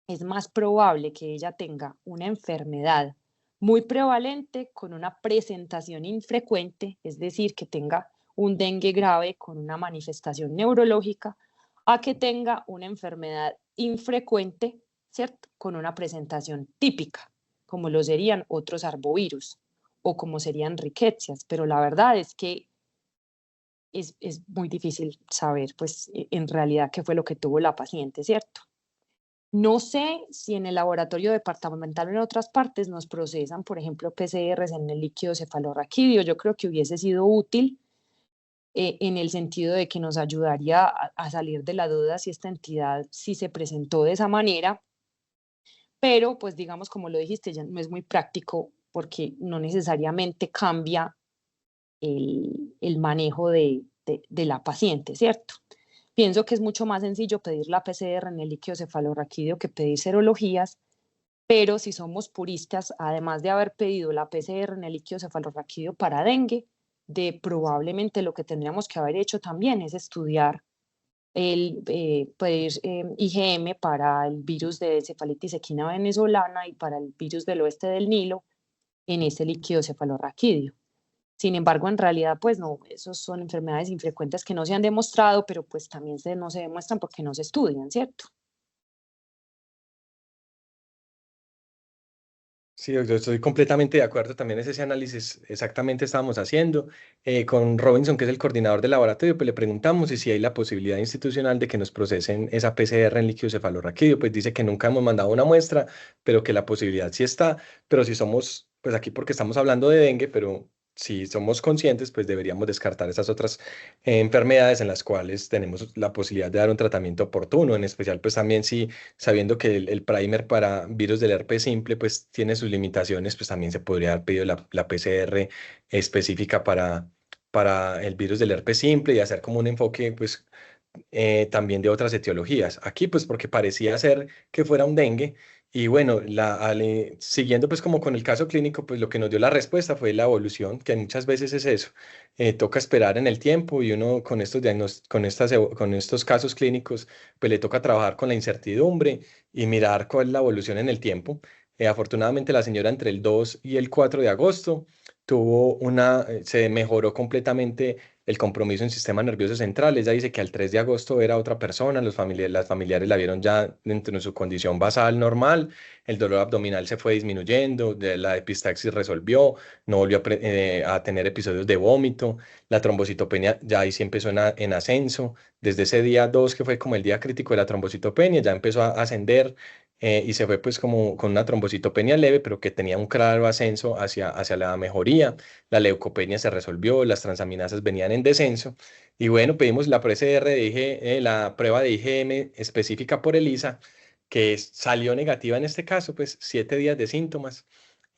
es más probable que ella tenga una enfermedad muy prevalente con una presentación infrecuente, es decir, que tenga un dengue grave con una manifestación neurológica, a que tenga una enfermedad infrecuente, ¿cierto? Con una presentación típica, como lo serían otros arbovirus o como serían riquecias, pero la verdad es que es muy difícil saber, pues, en realidad qué fue lo que tuvo la paciente, ¿cierto? No sé si en el laboratorio departamental o en otras partes nos procesan, por ejemplo, PCRs en el líquido cefalorraquídeo. Yo creo que hubiese sido útil en el sentido de que nos ayudaría a salir de la duda si esta entidad sí se presentó de esa manera, pero pues digamos, como lo dijiste, ya no es muy práctico porque no necesariamente cambia el manejo de la paciente, ¿cierto? Pienso que es mucho más sencillo pedir la PCR en el líquido cefalorraquídeo que pedir serologías, pero si somos puristas, además de haber pedido la PCR en el líquido cefalorraquídeo para dengue, probablemente lo que tendríamos que haber hecho también es estudiar pedir IgM para el virus de encefalitis equina venezolana y para el virus del oeste del Nilo en ese líquido cefalorraquídeo. Sin embargo, en realidad, pues no, esos son enfermedades infrecuentes que no se han demostrado, pero pues también no se demuestran porque no se estudian, ¿cierto?
Sí, yo estoy completamente de acuerdo. También es ese análisis exactamente estábamos haciendo. Con Robinson, que es el coordinador del laboratorio, pues le preguntamos si hay la posibilidad institucional de que nos procesen esa PCR en líquido cefalorraquídeo. Pues dice que nunca hemos mandado una muestra, pero que la posibilidad sí está. Pero si somos, pues aquí porque estamos hablando de dengue, pero si somos conscientes, pues deberíamos descartar esas otras enfermedades en las cuales tenemos la posibilidad de dar un tratamiento oportuno. En especial, pues también si sabiendo que el primer para virus del herpes simple pues tiene sus limitaciones, pues también se podría haber pedido la PCR específica para el virus del herpes simple y hacer como un enfoque pues también de otras etiologías. Aquí pues porque parecía ser que fuera un dengue y bueno, siguiendo pues como con el caso clínico, pues lo que nos dio la respuesta fue la evolución, que muchas veces es eso. Toca esperar en el tiempo y uno con estos con estos casos clínicos, pues le toca trabajar con la incertidumbre y mirar cuál es la evolución en el tiempo. Afortunadamente la señora entre el 2 y el 4 de agosto se mejoró completamente el compromiso en sistema nervioso central. Ella dice que al 3 de agosto era otra persona, las familiares la vieron ya dentro de su condición basal normal, el dolor abdominal se fue disminuyendo, la epistaxis resolvió, no volvió a tener episodios de vómito, la trombocitopenia ya ahí sí empezó en ascenso, desde ese día 2 que fue como el día crítico de la trombocitopenia, ya empezó a ascender. y se fue pues como con una trombocitopenia leve, pero que tenía un claro ascenso hacia la mejoría. La leucopenia se resolvió, las transaminasas venían en descenso. Y bueno, pedimos la PCR de la prueba de IgM específica por ELISA, que salió negativa en este caso, pues 7 días de síntomas.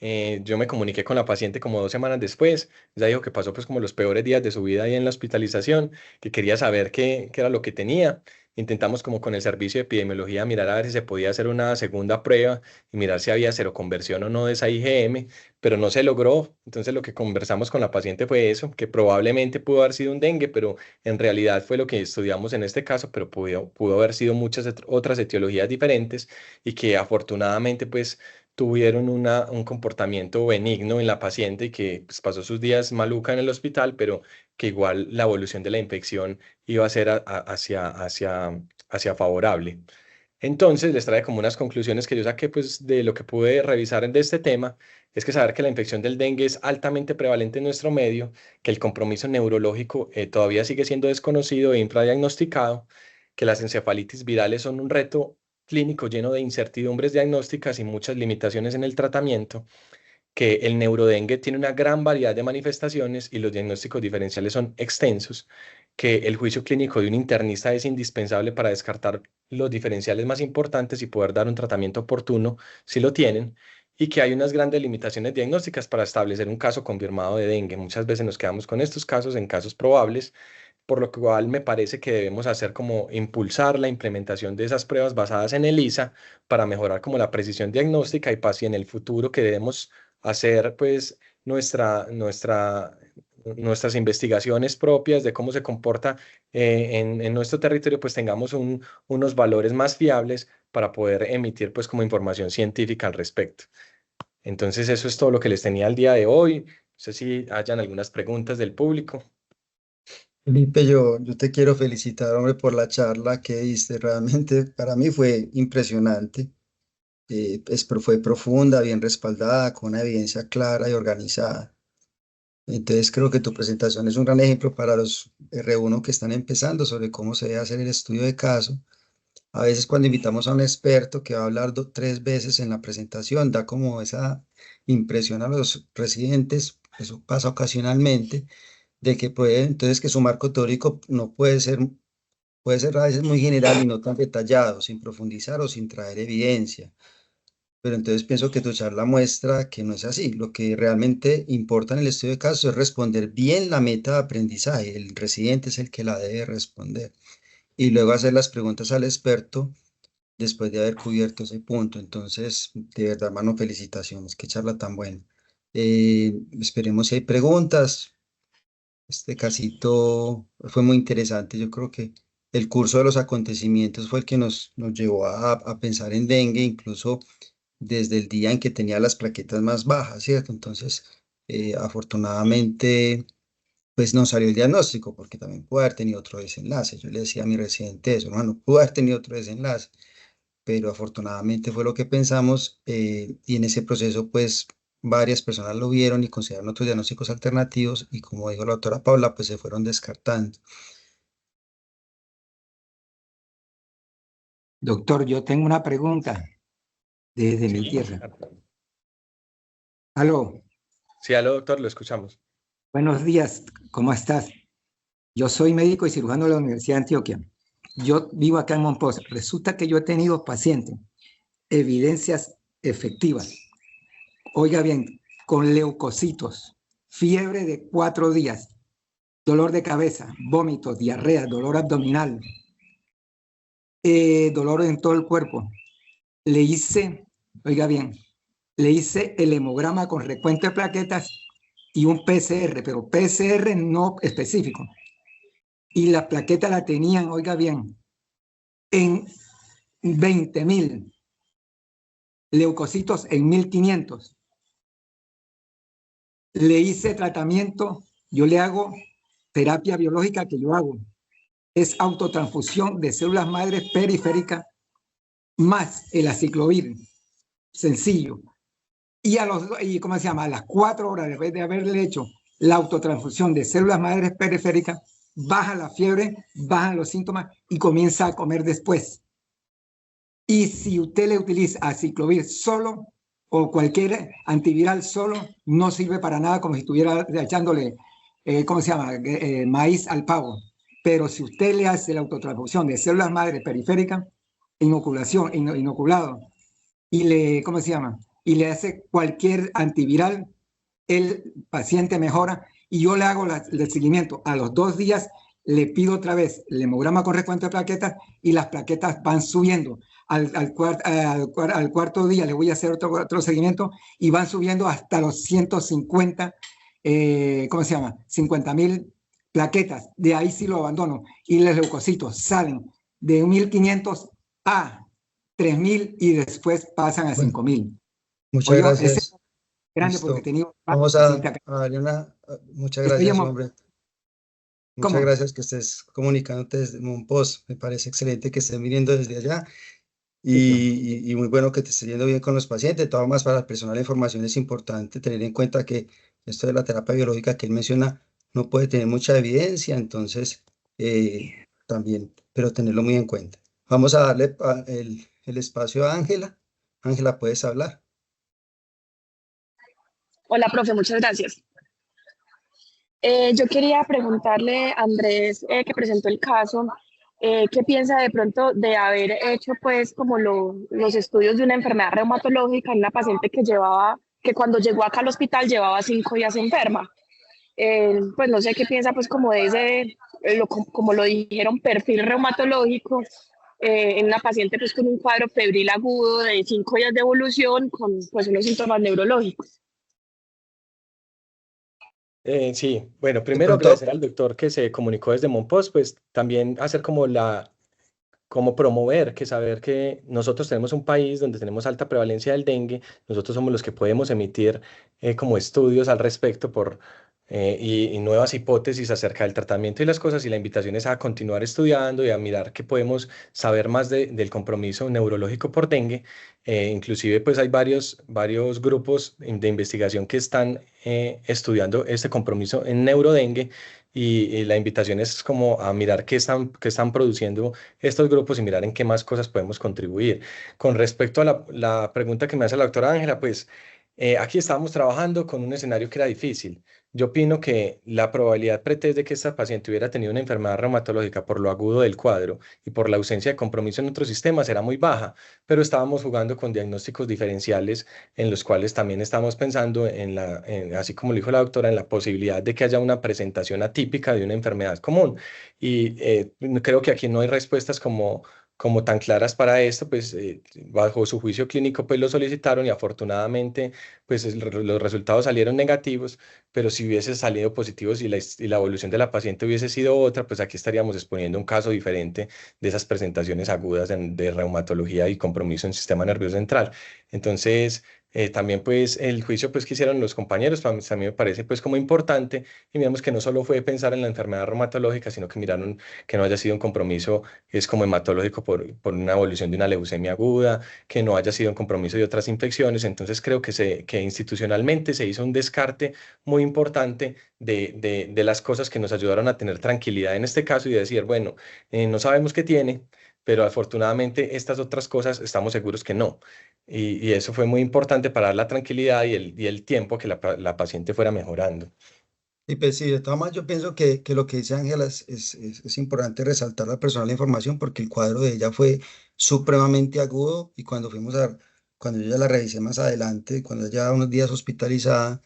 Yo me comuniqué con la paciente como 2 semanas después. Ella dijo que pasó pues como los peores días de su vida ahí en la hospitalización, que quería saber qué era lo que tenía. Intentamos como con el servicio de epidemiología mirar a ver si se podía hacer una segunda prueba y mirar si había seroconversión o no de esa IgM, pero no se logró. Entonces lo que conversamos con la paciente fue eso, que probablemente pudo haber sido un dengue, pero en realidad fue lo que estudiamos en este caso, pero pudo haber sido muchas otras etiologías diferentes y que afortunadamente pues tuvieron un comportamiento benigno en la paciente y que pues, pasó sus días maluca en el hospital, pero que igual la evolución de la infección iba a ser hacia favorable. Entonces, les trae como unas conclusiones que yo saqué pues, de lo que pude revisar de este tema, es que saber que la infección del dengue es altamente prevalente en nuestro medio, que el compromiso neurológico todavía sigue siendo desconocido e infradiagnosticado, que las encefalitis virales son un reto clínico lleno de incertidumbres diagnósticas y muchas limitaciones en el tratamiento, que el neurodengue tiene una gran variedad de manifestaciones y los diagnósticos diferenciales son extensos, que el juicio clínico de un internista es indispensable para descartar los diferenciales más importantes y poder dar un tratamiento oportuno si lo tienen, y que hay unas grandes limitaciones diagnósticas para establecer un caso confirmado de dengue. Muchas veces nos quedamos con estos casos en casos probables, por lo cual me parece que debemos hacer como impulsar la implementación de esas pruebas basadas en ELISA para mejorar como la precisión diagnóstica y en el futuro que debemos hacer pues nuestras investigaciones propias de cómo se comporta en nuestro territorio, pues tengamos unos valores más fiables para poder emitir pues como información científica al respecto. Entonces eso es todo lo que les tenía el día de hoy. No sé si hayan algunas preguntas del público.
Felipe, yo te quiero felicitar, hombre, por la charla que diste. Realmente para mí fue impresionante. Fue profunda, bien respaldada, con una evidencia clara y organizada. Entonces creo que tu presentación es un gran ejemplo para los R1 que están empezando sobre cómo se debe hacer el estudio de caso. A veces cuando invitamos a un experto que va a hablar 3 veces en la presentación, da como esa impresión a los residentes, eso pasa ocasionalmente, de que puede, entonces que su marco teórico no puede ser a veces muy general y no tan detallado, sin profundizar o sin traer evidencia. Pero entonces pienso que tu charla muestra que no es así. Lo que realmente importa en el estudio de casos es responder bien la meta de aprendizaje. El residente es el que la debe responder. Y luego hacer las preguntas al experto después de haber cubierto ese punto. Entonces, de verdad, hermano, felicitaciones. Qué charla tan buena. Esperemos si hay preguntas. Este casito fue muy interesante. Yo creo que el curso de los acontecimientos fue el que nos llevó a pensar en dengue, incluso desde el día en que tenía las plaquetas más bajas, ¿cierto? Entonces, afortunadamente, pues no salió el diagnóstico, porque también pudo haber tenido otro desenlace. Yo le decía a mi residente eso, hermano, pudo haber tenido otro desenlace, pero afortunadamente fue lo que pensamos, y en ese proceso, pues, varias personas lo vieron y consideraron otros diagnósticos alternativos, y como dijo la doctora Paula, pues se fueron descartando.
Doctor, yo tengo una pregunta desde mi tierra. Aló,
Sí, aló, doctor, lo escuchamos.
buenos días, ¿cómo estás? Yo soy médico y cirujano de la Universidad de Antioquia. Yo vivo acá en Monpós. Resulta que yo he tenido pacientes, evidencias efectivas. Oiga bien, con leucocitos, fiebre de 4 días, dolor de cabeza, vómitos, diarrea, dolor abdominal, dolor en todo el cuerpo. Le hice, oiga bien, le hice el hemograma con recuento de plaquetas y un PCR, pero PCR no específico. Y la plaqueta la tenían, oiga bien, en 20.000, leucocitos en 1.500. Le hice tratamiento, yo le hago terapia biológica que yo hago. Es autotransfusión de células madres periféricas más el aciclovir, sencillo. Y ¿cómo se llama? A las 4 horas después de haberle hecho la autotransfusión de células madres periféricas, baja la fiebre, bajan los síntomas y comienza a comer después. Y si usted le utiliza aciclovir solo o cualquier antiviral solo, no sirve para nada, como si estuviera echándole, ¿cómo se llama? Maíz al pavo. Pero si usted le hace la autotransfusión de células madre periféricas, inoculado, y le, ¿cómo se llama? Y le hace cualquier antiviral, el paciente mejora, y yo le hago el seguimiento. A los 2 días le pido otra vez el hemograma con recuento de plaquetas y las plaquetas van subiendo. Al cuarto día le voy a hacer otro seguimiento y van subiendo hasta los 150, ¿cómo se llama? 50.000 plaquetas. De ahí sí lo abandono. Y los leucocitos salen de 1.500 a 3.000 y después pasan a 5.000.
Muchas gracias.
Grande
Listo.
porque he tenido
Vamos a darle muchas gracias, hombre. Muchas gracias que estés comunicándote desde Monpós. Me parece excelente que estés viniendo desde allá y muy bueno que te esté yendo bien con los pacientes. De todas formas, para el personal de información es importante tener en cuenta que esto de la terapia biológica que él menciona no puede tener mucha evidencia, entonces también, pero tenerlo muy en cuenta. Vamos a darle el espacio a Ángela. Ángela, puedes hablar.
Hola, profe, muchas gracias. Yo quería preguntarle a Andrés, que presentó el caso, ¿qué piensa de pronto de haber hecho pues como los estudios de una enfermedad reumatológica en una paciente que cuando llegó acá al hospital llevaba 5 días enferma? Pues no sé qué piensa pues como de ese, como lo dijeron, perfil reumatológico en una paciente pues con un cuadro febril agudo de 5 días de evolución con pues unos síntomas neurológicos.
Sí, bueno, primero agradecer al doctor que se comunicó desde Monpós, pues también hacer como promover, que saber que nosotros tenemos un país donde tenemos alta prevalencia del dengue, nosotros somos los que podemos emitir como estudios al respecto y nuevas hipótesis acerca del tratamiento y las cosas, y la invitación es a continuar estudiando y a mirar que podemos saber más del compromiso neurológico por dengue. Inclusive pues hay varios grupos de investigación que están estudiando este compromiso en neurodengue. Y la invitación es como a mirar qué están produciendo estos grupos y mirar en qué más cosas podemos contribuir. Con respecto a la pregunta que me hace la doctora Ángela, pues aquí estábamos trabajando con un escenario que era difícil. Yo opino que la probabilidad pretest de que esta paciente hubiera tenido una enfermedad reumatológica por lo agudo del cuadro y por la ausencia de compromiso en otros sistemas era muy baja, pero estábamos jugando con diagnósticos diferenciales en los cuales también estamos pensando así como lo dijo la doctora, en la posibilidad de que haya una presentación atípica de una enfermedad común. Y creo que aquí no hay respuestas como tan claras para esto, pues bajo su juicio clínico pues lo solicitaron y afortunadamente pues los resultados salieron negativos, pero si hubiese salido positivos y la evolución de la paciente hubiese sido otra, pues aquí estaríamos exponiendo un caso diferente de esas presentaciones agudas de reumatología y compromiso en sistema nervioso central. Entonces, también pues el juicio pues que hicieron los compañeros a mí me parece pues como importante, y miramos que no solo fue pensar en la enfermedad reumatológica, sino que miraron que no haya sido un compromiso es como hematológico por una evolución de una leucemia aguda, que no haya sido un compromiso de otras infecciones. Entonces creo que institucionalmente se hizo un descarte muy importante de las cosas que nos ayudaron a tener tranquilidad en este caso y de decir, bueno, no sabemos qué tiene, pero afortunadamente estas otras cosas estamos seguros que no. Y eso fue muy importante para dar la tranquilidad y el tiempo que la paciente fuera mejorando.
Y pues sí, de todas maneras yo pienso que lo que dice Ángela es importante resaltar la personal información porque el cuadro de ella fue supremamente agudo y cuando yo ya la revisé más adelante, cuando ya unos días hospitalizada,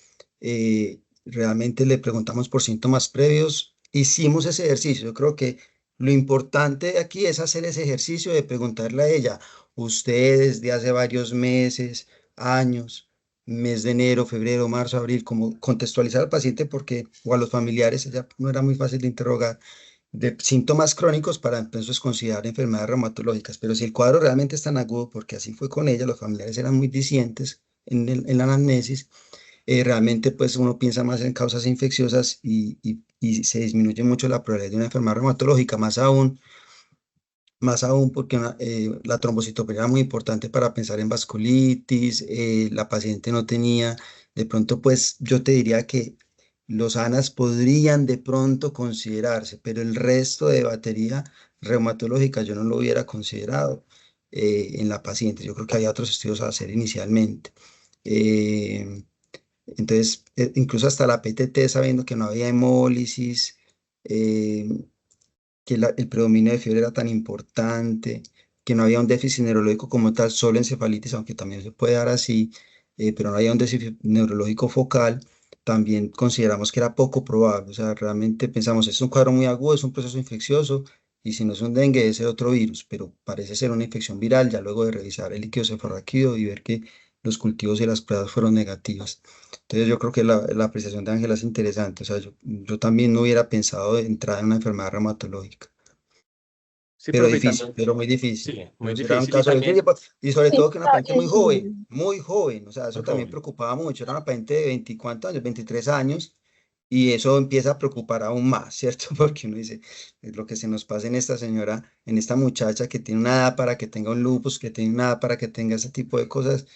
realmente le preguntamos por síntomas previos, hicimos ese ejercicio. Yo creo que lo importante aquí es hacer ese ejercicio de preguntarle a ella, usted desde hace varios meses, años, mes de enero, febrero, marzo, abril, como contextualizar al paciente porque, o a los familiares, ella no era muy fácil de interrogar, de síntomas crónicos para entonces considerar enfermedades reumatológicas. Pero si el cuadro realmente es tan agudo, porque así fue con ella, los familiares eran muy disidentes en la anamnesis, realmente pues uno piensa más en causas infecciosas y se disminuye mucho la probabilidad de una enfermedad reumatológica, más aún porque la trombocitopenia era muy importante para pensar en vasculitis, la paciente no tenía, de pronto pues yo te diría que los ANAS podrían de pronto considerarse, pero el resto de batería reumatológica yo no lo hubiera considerado. en la paciente. Yo creo que había otros estudios a hacer inicialmente. Eh, entonces, incluso hasta la PTT, sabiendo que no había hemólisis, eh, que el predominio de fiebre era tan importante, que no había un déficit neurológico como tal, solo encefalitis, aunque también se puede dar así, pero no había un déficit neurológico focal, también consideramos que era poco probable. O sea, realmente pensamos, es un cuadro muy agudo, es un proceso infeccioso, y si no es un dengue, es otro virus, pero parece ser una infección viral, ya luego de revisar el líquido cefalorraquídeo y ver que los cultivos y las pruebas fueron negativas. Entonces yo creo que la apreciación de Ángela es interesante. O sea, yo también no hubiera pensado de entrar en una enfermedad reumatológica,
Sí,
pero
profe, y
difícil,
también,
pero muy difícil.
sí, muy
Pues era un
difícil. Y
caso difícil,
también,
y sobre
Sí,
todo que una paciente
sí.
muy joven. O sea, eso
muy
también
joven.
preocupaba mucho. Era una paciente de 20 ¿cuántos años? 23 años. Y eso empieza a preocupar aún más, ¿cierto? Porque uno dice, es lo que se nos pasa en esta señora, en esta muchacha que tiene una edad para que tenga un lupus, que tiene una edad para que tenga ese tipo de cosas,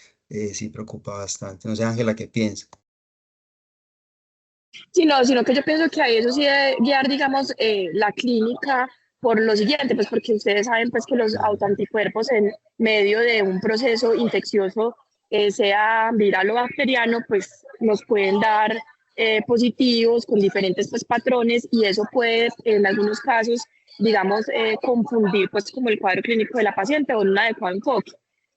sí preocupa bastante. No sé, Ángela, ¿qué piensa?
Sí, no, sino que yo pienso que ahí eso sí debe guiar, digamos, la clínica por lo siguiente, pues porque ustedes saben pues que los autoanticuerpos en medio de un proceso infeccioso, sea viral o bacteriano, pues nos pueden dar positivos con diferentes pues patrones y eso puede en algunos casos, digamos, confundir pues como el cuadro clínico de la paciente o un adecuado enfoque.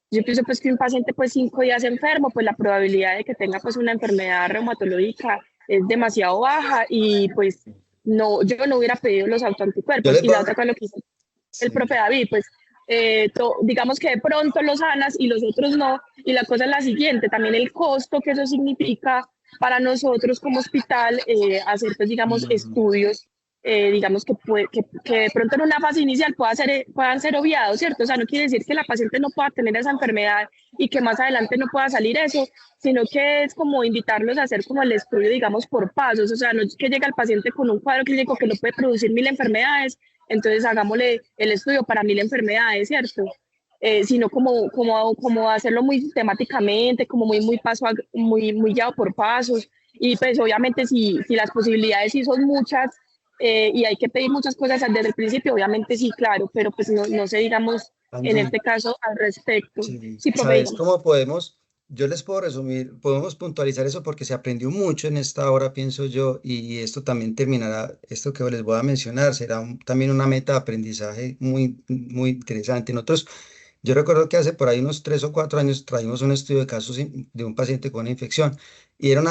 Yo pienso pues que un paciente pues 5 días enfermo, pues la probabilidad de que tenga pues una enfermedad reumatológica es demasiado baja y pues no, yo no hubiera pedido los
Yo
autoanticuerpos.
les
Y
voy
la
a...
otra cosa, lo que hizo el
Sí.
profe David, pues digamos que de pronto los sanas y los otros no. Y la cosa es la siguiente, también el costo que eso significa para nosotros como hospital, hacer pues digamos
Mm,
estudios. Digamos que de pronto en una fase inicial puedan ser obviados, ¿cierto? O sea, no quiere decir que la paciente no pueda tener esa enfermedad y que más adelante no pueda salir eso, sino que es como invitarlos a hacer como el estudio, digamos, por pasos. O sea, no es que llega el paciente con un cuadro clínico que no puede producir 1000 enfermedades, entonces hagámosle el estudio para 1000 enfermedades, ¿cierto? Sino como hacerlo muy sistemáticamente, como muy muy guiado por pasos. Y pues obviamente si las posibilidades sí son muchas y hay que pedir muchas cosas desde el principio, obviamente sí, claro, pero pues no sé, digamos, en
Angie,
este caso al respecto.
sí,
Sí, profe,
¿sabes
dígame.
cómo podemos? Yo les puedo resumir, podemos puntualizar eso porque se aprendió mucho en esta hora, pienso yo, y esto también terminará, esto que les voy a mencionar, será también una meta de aprendizaje muy interesante. Nosotros, yo recuerdo que hace por ahí unos 3 o 4 años traímos un estudio de casos de un paciente con una infección, y era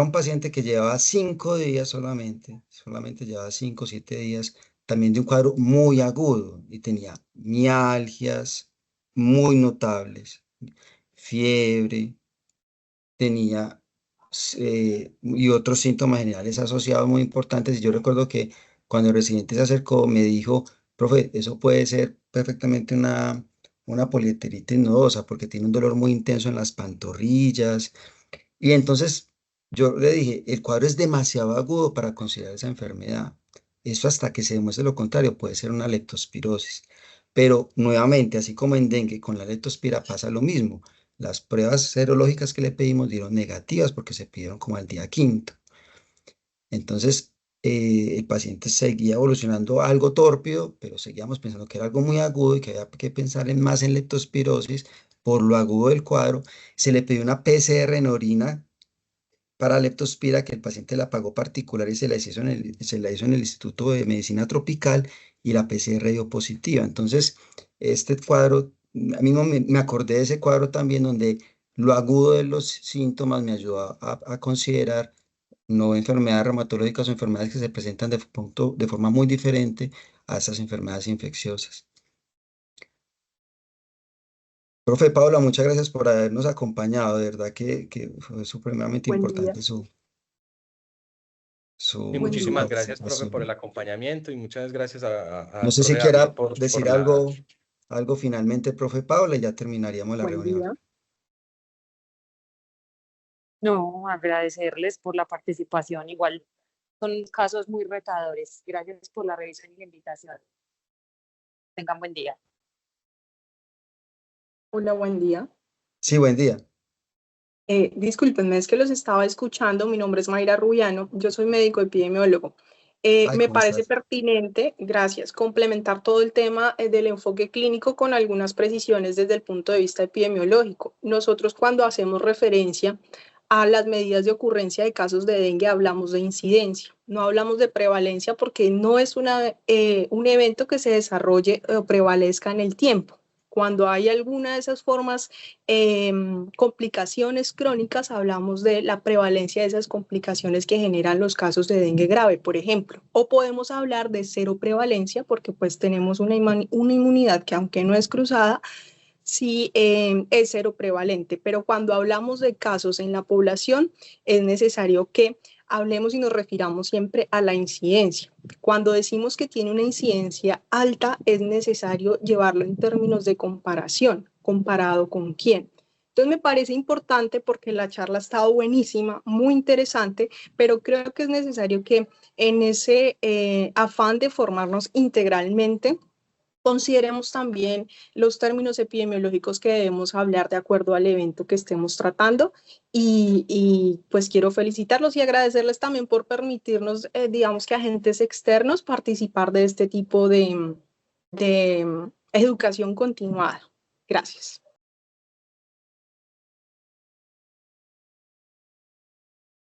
un paciente que llevaba 5 días solamente llevaba 5 o 7 días, también de un cuadro muy agudo, y tenía mialgias muy notables, fiebre, tenía y otros síntomas generales asociados muy importantes. Y yo recuerdo que cuando el residente se acercó, me dijo, profe, eso puede ser perfectamente una poliarteritis nodosa porque tiene un dolor muy intenso en las pantorrillas. Y entonces yo le dije, el cuadro es demasiado agudo para considerar esa enfermedad. Eso hasta que se demuestre lo contrario, puede ser una leptospirosis. Pero nuevamente, así como en dengue, con la leptospira pasa lo mismo. Las pruebas serológicas que le pedimos dieron negativas porque se pidieron como al día quinto. Entonces, el paciente seguía evolucionando algo tórpido, pero seguíamos pensando que era algo muy agudo y que había que pensar más en leptospirosis por lo agudo del cuadro. Se le pidió una PCR en orina para leptospira que el paciente la pagó particular y se la hizo en el Instituto de Medicina Tropical y la PCR dio positiva. Entonces, este cuadro, a mí me acordé de ese cuadro también donde lo agudo de los síntomas me ayudó a considerar no enfermedades reumatológicas o enfermedades que se presentan de forma muy diferente a esas enfermedades infecciosas. Profe Paula, muchas gracias por habernos acompañado. De verdad que fue supremamente
Buen día,
importante
Y
buen
su
día.
muchísimas gracias, profe, por el
participación.
acompañamiento y muchas gracias
No
al
sé si
profe David
quiera decir algo finalmente, profe Paula, y ya terminaríamos la
Buen
reunión.
día.
No, agradecerles por la participación. Igual son casos muy retadores. Gracias por la revisión y la invitación. Tengan buen día.
Hola, buen día.
Sí, buen día.
Discúlpenme, es que los estaba escuchando. Mi nombre es Mayra Rubiano. Yo soy médico epidemiólogo.
Me
¿cómo
parece
estás?
pertinente, gracias, complementar todo el tema del enfoque clínico con algunas precisiones desde el punto de vista epidemiológico. Nosotros cuando hacemos referencia a las medidas de ocurrencia de casos de dengue hablamos de incidencia, no hablamos de prevalencia porque no es un evento que se desarrolle o prevalezca en el tiempo. Cuando hay alguna de esas formas, complicaciones crónicas, hablamos de la prevalencia de esas complicaciones que generan los casos de dengue grave, por ejemplo. O podemos hablar de cero prevalencia porque pues tenemos una inmunidad que aunque no es cruzada, sí es cero prevalente. Pero cuando hablamos de casos en la población, es necesario que hablemos y nos refiramos siempre a la incidencia. Cuando decimos que tiene una incidencia alta, es necesario llevarlo en términos de comparación. ¿Comparado con quién? Entonces me parece importante porque la charla ha estado buenísima, muy interesante, pero creo que es necesario que en ese afán de formarnos integralmente, consideremos también los términos epidemiológicos que debemos hablar de acuerdo al evento que estemos tratando y pues quiero felicitarlos y agradecerles también por permitirnos, digamos que agentes externos, participar de este tipo de educación continuada. Gracias.